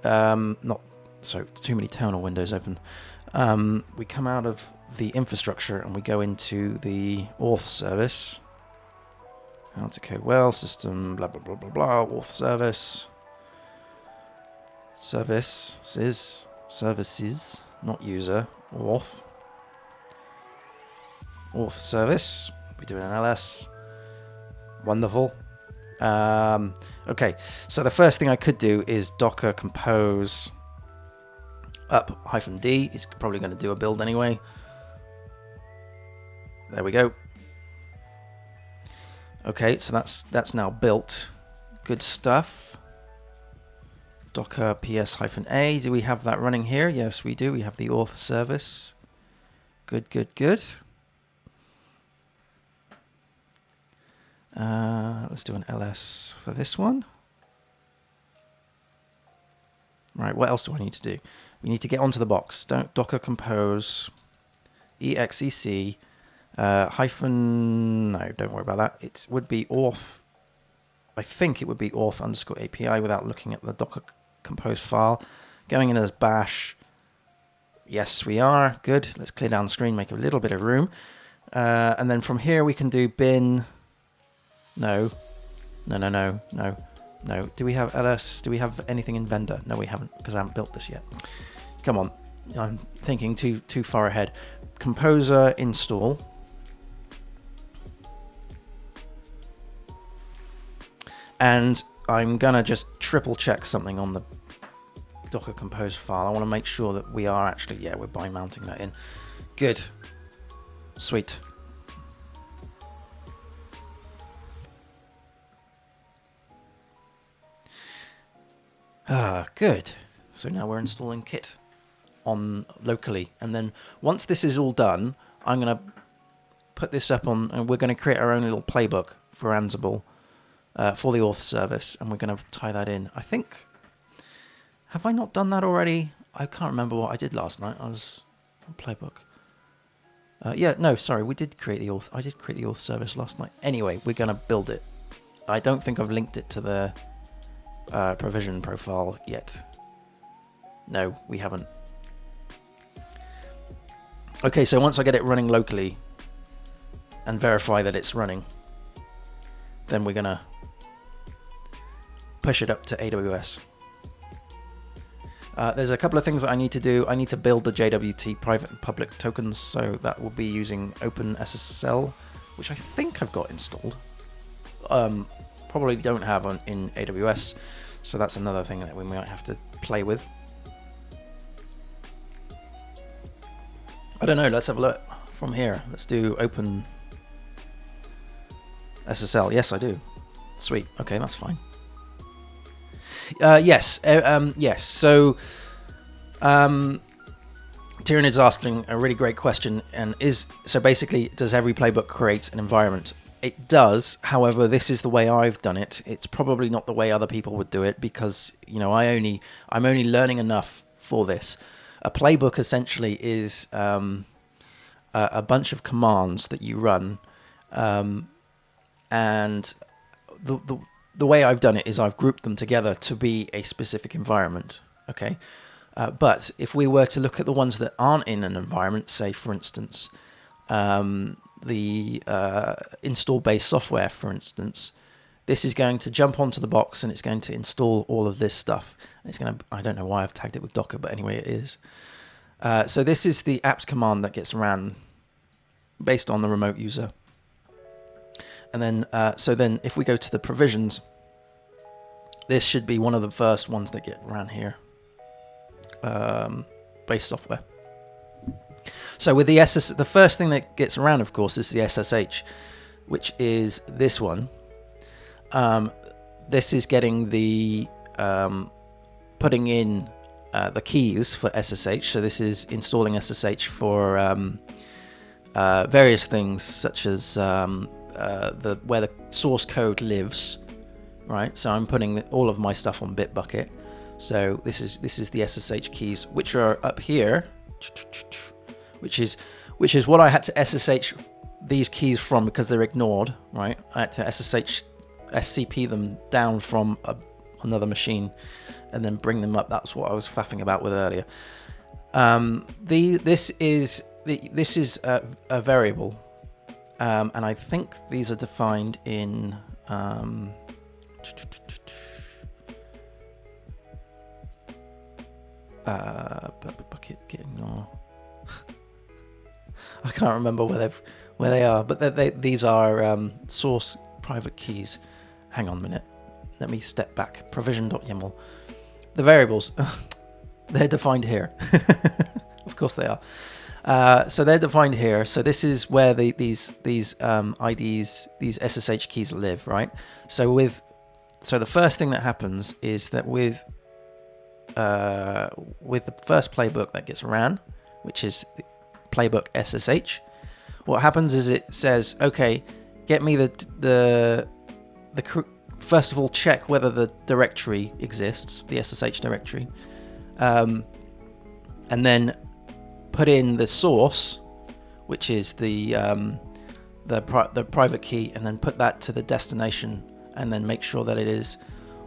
Too many terminal windows open. We come out of the infrastructure and we go into the auth service. How to code well, system, blah, blah, blah, blah, blah, auth service. Services, not user, auth. Auth service, we do an ls. Wonderful. Okay, so the first thing I could do is docker compose up -d. It's probably going to do a build anyway. There we go. Okay, so that's now built. Good stuff. Docker ps-a. Do we have that running here? Yes, we do. We have the auth service. Good. Let's do an ls for this one. Right, what else do I need to do? We need to get onto the box. Docker compose exec no, don't worry about that. It would be auth. I think it would be auth _ API without looking at the Docker compose file. Going in as bash. Yes, we are. Good. Let's clear down the screen, make a little bit of room. And then from here we can do bin. No. Do we have ls? Do we have anything in vendor? No, we haven't, because I haven't built this yet. Come on. I'm thinking too far ahead. Composer install. And I'm gonna just triple check something on the Docker compose file. I want to make sure that we are actually, we're bind mounting that in. Good. Sweet. Good. So now we're installing Git on locally, and then once this is all done, I'm gonna put this up on, and we're gonna create our own little playbook for Ansible. For the auth service, and we're going to tie that in. I think, have I not done that already? I can't remember what I did last night. I was on Playbook. We did create the auth. I did create the auth service last night. Anyway, we're going to build it. I don't think I've linked it to the provision profile yet. No, we haven't. Okay, so once I get it running locally and verify that it's running, then we're going to push it up to AWS. There's a couple of things that I need to do. I need to build the JWT private and public tokens, so that will be using OpenSSL, which I think I've got installed. Probably don't have in AWS, so that's another thing that we might have to play with. I don't know, let's have a look from here. Let's do OpenSSL. Yes, I do. Sweet. Okay, that's fine. Yes. So, Tyrannid's asking a really great question, and basically, does every playbook create an environment? It does. However, this is the way I've done it. It's probably not the way other people would do it because I'm only learning enough for this. A playbook essentially is a bunch of commands that you run, and the way I've done it is I've grouped them together to be a specific environment. Okay. But if we were to look at the ones that aren't in an environment, say, for instance, the install base software, for instance, this is going to jump onto the box and it's going to install all of this stuff. It's going to, I don't know why I've tagged it with Docker, but anyway, it is. So this is the apt command that gets ran based on the remote user. And then, then if we go to the provisions, this should be one of the first ones that get ran here. Base software. So with the the first thing that gets around, of course, is the SSH, which is this one. This is getting the putting in the keys for SSH. So this is installing SSH for various things, such as where the source code lives. Right. So I'm putting all of my stuff on Bitbucket. So this is the SSH keys, which are up here, which is what I had to SSH these keys from because they're ignored, right? I had to SCP them down from another machine and then bring them up. That's what I was faffing about with earlier. This is a variable, and I think these are defined in. Bucket ignore. I can't remember where they are, but these are source private keys. Hang on a minute. Let me step back. Provision.yaml. The variables, they're defined here. Of course they are. So they're defined here. So this is where these IDs, these SSH keys live, right? So the first thing that happens is that with the first playbook that gets ran, which is the playbook SSH, what happens is it says, okay, get me the first of all, check whether the directory exists, the SSH directory, and then put in the source, which is the private key, and then put that to the destination, and then make sure that it is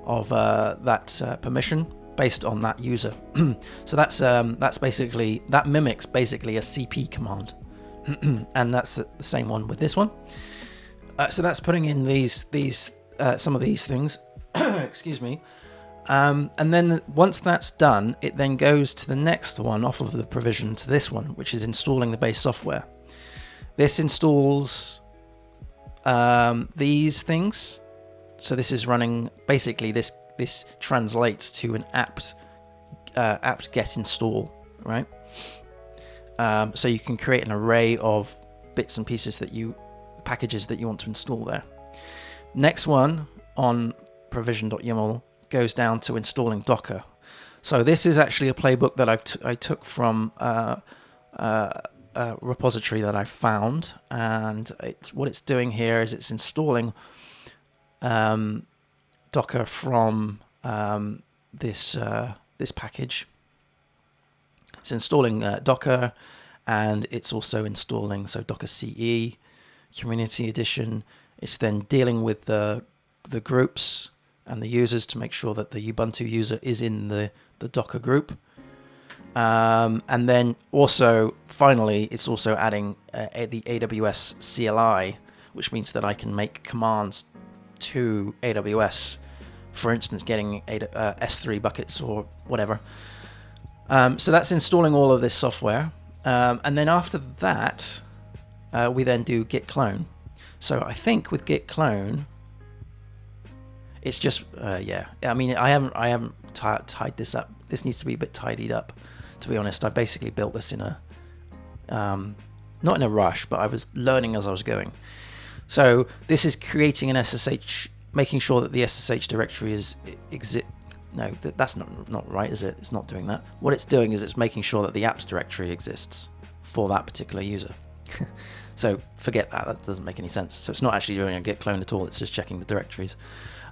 of that permission based on that user. So that's basically, that mimics basically a CP command, and that's the same one with this one. So that's putting in these some of these things. Excuse me. And then once that's done, it then goes to the next one off of the provision to this one, which is installing the base software. This installs these things. So this is running, basically this translates to an apt get install, right? So you can create an array of bits and pieces packages that you want to install there. Next one on provision.yaml goes down to installing Docker. So this is actually a playbook that I took from a repository that I found, and what it's doing here is it's installing Docker from this package. It's installing Docker, and it's also installing Docker CE, Community Edition. It's then dealing with the groups and the users to make sure that the Ubuntu user is in the Docker group. And then also, finally, it's also adding the AWS CLI, which means that I can make commands to AWS, for instance, getting S3 buckets or whatever. So that's installing all of this software. And then after that, we then do Git Clone. So I think with Git Clone, it's just, yeah. I mean, I haven't tied this up. This needs to be a bit tidied up, to be honest. I basically built this in a, not in a rush, but I was learning as I was going. So this is creating an SSH, making sure that the SSH directory no, that's not right, is it? It's not doing that. What it's doing is it's making sure that the apps directory exists for that particular user. So forget that. That doesn't make any sense. So it's not actually doing a git clone at all. It's just checking the directories.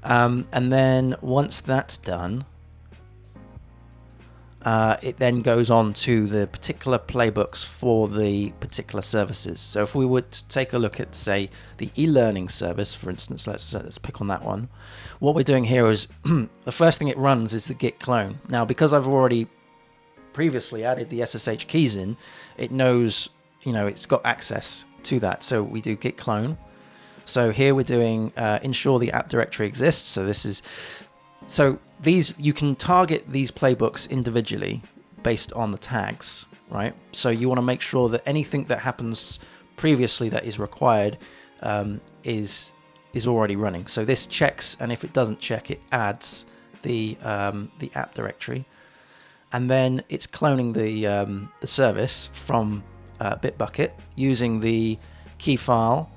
And then once that's done, it then goes on to the particular playbooks for the particular services. So if we were to take a look at, say, the e-learning service, for instance, let's pick on that one. What we're doing here is the first thing it runs is the git clone. Now, because I've already previously added the SSH keys in, it knows, it's got access to that. So we do git clone. So here we're doing ensure the app directory exists. So these, you can target these playbooks individually based on the tags, right? So you want to make sure that anything that happens previously that is required is already running. So this checks, and if it doesn't check, it adds the app directory, and then it's cloning the service from Bitbucket using the key file,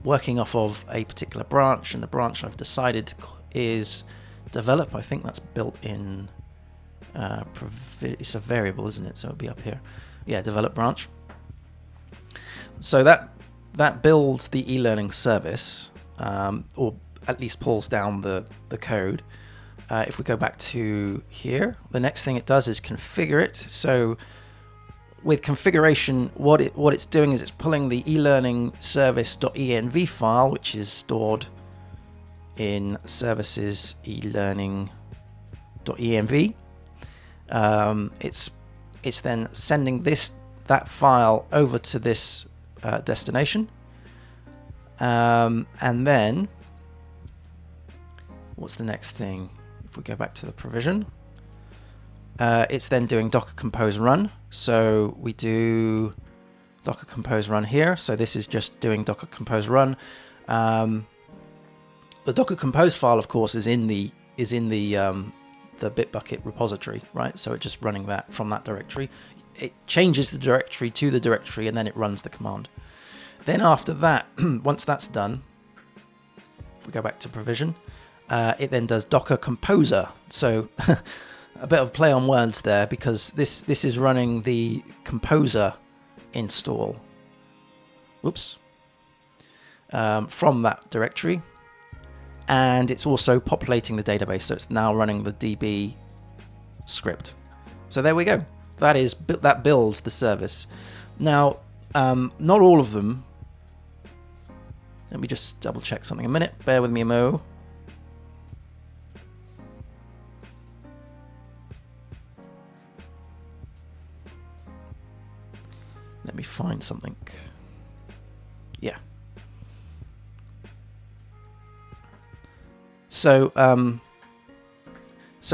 working off of a particular branch, and the branch I've decided is develop. I think that's built in it's a variable, isn't it? So it'll be up here. Yeah, develop branch. So that builds the e-learning service, or at least pulls down the code. If we go back to here, the next thing it does is configure it. So with configuration, what it's doing is it's pulling the e-learning service.env file, which is stored in services e-learning.env. It's then sending that file over to this destination, and then what's the next thing? If we go back to the provision, it's then doing docker compose run. So we do docker compose run here. So this is just doing docker compose run. The Docker Compose file, of course, is in the Bitbucket repository, right? So it's just running that from that directory. It changes the directory to the directory, and then it runs the command. Then after that, once that's done, if we go back to provision, it then does Docker Composer. So a bit of play on words there, because this is running the Composer install. Whoops. From that directory. And it's also populating the database, so it's now running the DB script. So there we go. That builds the service. Now, not all of them. Let me just double check something a minute. Bear with me a mo. Let me find something. Yeah. So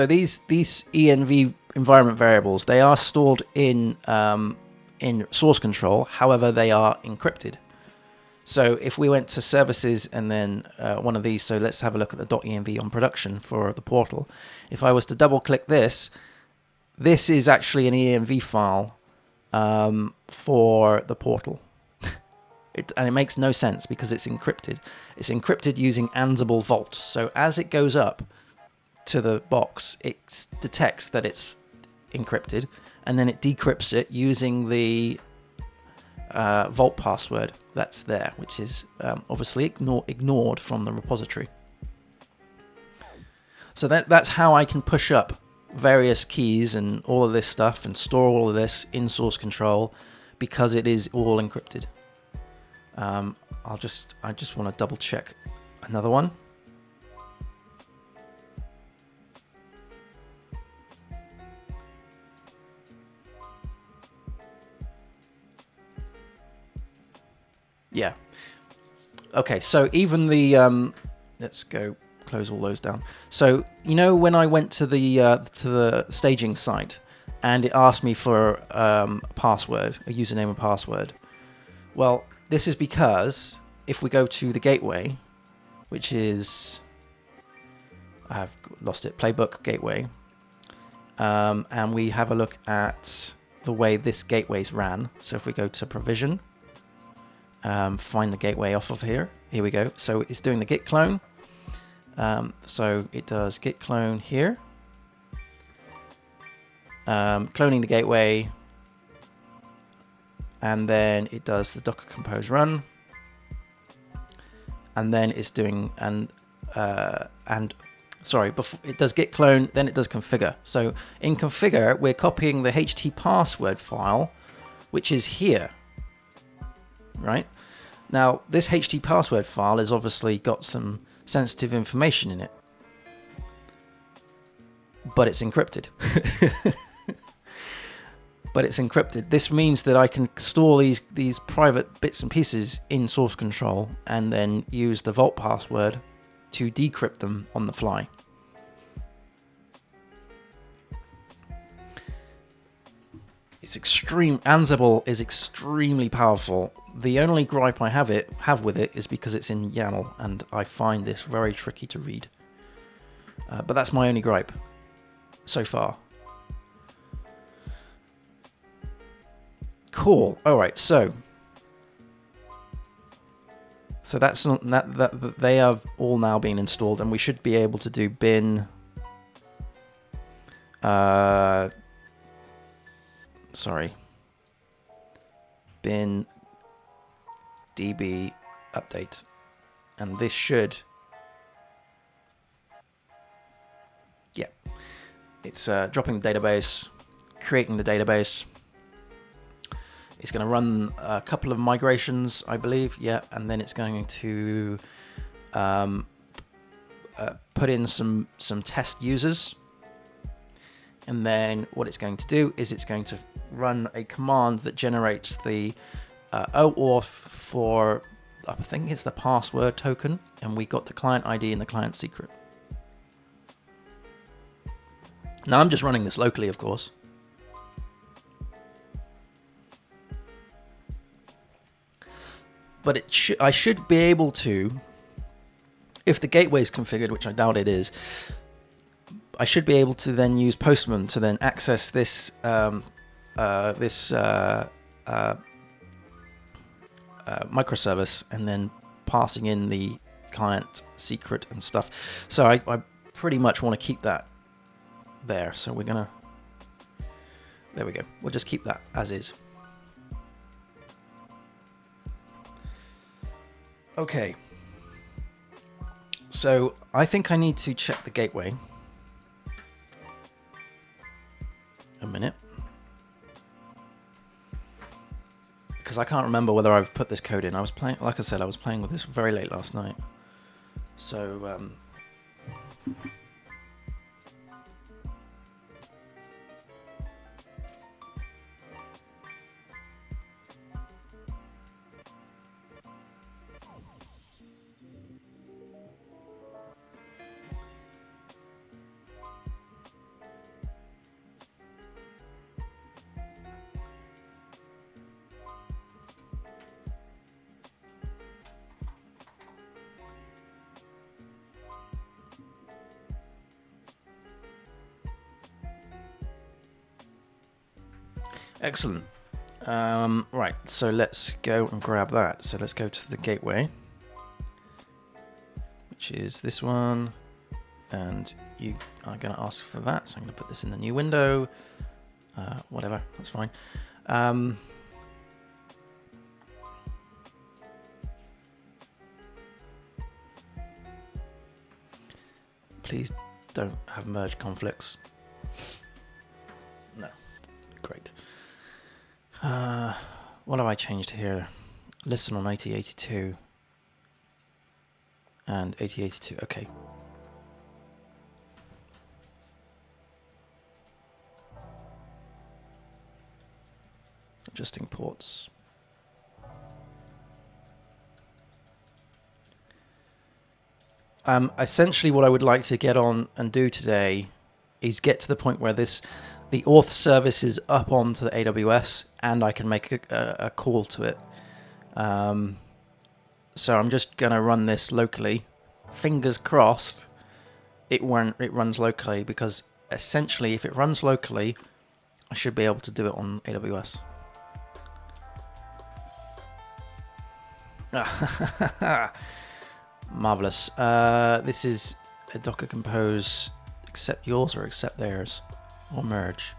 these env environment variables, they are stored in source control. However, they are encrypted. So if we went to services and then one of these, so let's have a look at the .env on production for the portal. If I was to double click this is actually an env file for the portal. And it makes no sense because it's encrypted. It's encrypted using Ansible Vault. So as it goes up to the box, it detects that it's encrypted, and then it decrypts it using the Vault password that's there, which is obviously ignored from the repository. So that's how I can push up various keys and all of this stuff and store all of this in source control, because it is all encrypted. I just want to double check another one. Yeah. Okay, so even the let's go close all those down. So when I went to the staging site and it asked me for a password, a username and password. Well, this is because if we go to the gateway, which is, I've lost it, Playbook gateway, and we have a look at the way this gateway's ran. So if we go to provision, find the gateway off of here we go. So it's doing the Git clone. So it does git clone here, cloning the gateway, and then it does the docker compose run, and then it's doing before it does git clone, then it does configure. So in configure, we're copying the htpassword file, which is here, right? Now, this htpassword file has obviously got some sensitive information in it, but it's encrypted. But it's encrypted. This means that I can store these private bits and pieces in source control and then use the vault password to decrypt them on the fly. It's extreme. Ansible is extremely powerful. The only gripe I have with it is because it's in YAML, and I find this very tricky to read. But that's my only gripe so far. Cool. All right. So that's that they have all now been installed, and we should be able to do bin. Bin db update, and this should. Yeah, it's dropping the database, creating the database. It's going to run a couple of migrations, I believe. Yeah, and then it's going to put in some test users. And then what it's going to do is it's going to run a command that generates the OAuth for, I think it's the password token, and we got the client ID and the client secret. Now I'm just running this locally, of course. But I should be able to, if the gateway is configured, which I doubt it is, I should be able to then use Postman to then access this microservice and then passing in the client secret and stuff. So I pretty much want to keep that there. So there we go. We'll just keep that as is. Okay. So I think I need to check the gateway. A minute. Because I can't remember whether I've put this code in. I was playing, like I said, I was playing with this very late last night. So, excellent. Right, so let's go and grab that. So let's go to the gateway, which is this one, and you are going to ask for that. So I'm going to put this in the new window. Whatever, that's fine. Please don't have merge conflicts. No, great. What have I changed here? Listen on 8082 and 8082. Okay. Adjusting ports. Essentially, what I would like to get on and do today is get to the point where the auth service is up onto the AWS, and I can make a call to it. So I'm just going to run this locally. Fingers crossed it runs locally, because essentially if it runs locally, I should be able to do it on AWS. Marvelous. This is a Docker Compose accept yours or accept theirs, or merge?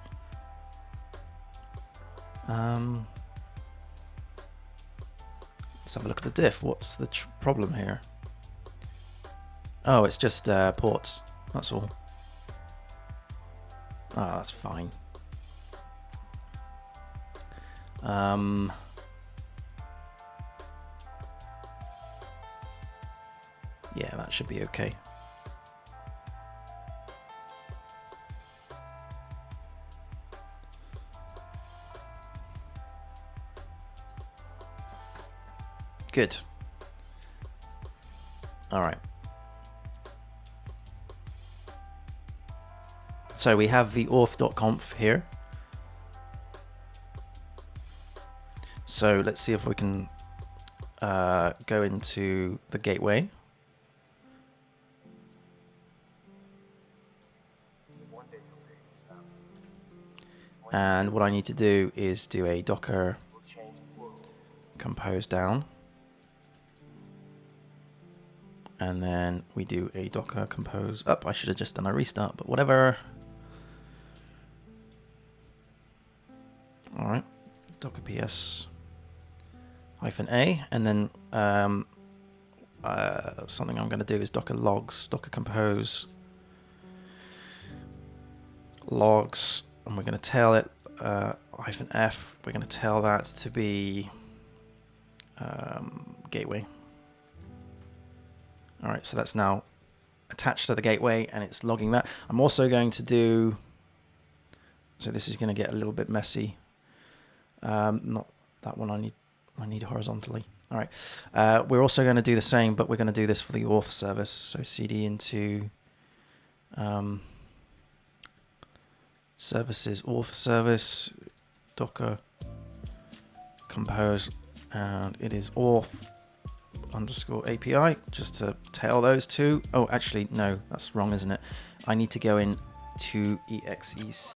Let's have a look at the diff. What's the problem here? Oh, it's just ports. That's all. Ah, that's fine. Yeah, that should be okay. Good. All right. So we have the auth.conf here. So let's see if we can go into the gateway. And what I need to do is do a Docker compose down. And then we do a Docker compose up. I should have just done a restart, but whatever. All right, Docker PS -a, and then something I'm going to do is Docker logs, Docker compose logs, and we're going to tell it -f. We're going to tell that to be gateway. All right, so that's now attached to the gateway, and it's logging that. I'm also going to do. So this is going to get a little bit messy. Not that one. I need horizontally. All right. We're also going to do the same, but we're going to do this for the auth service. So cd into services auth service Docker compose, and it is auth _ API, just to tail those two. Oh, actually, no, that's wrong, isn't it? I need to go in to exe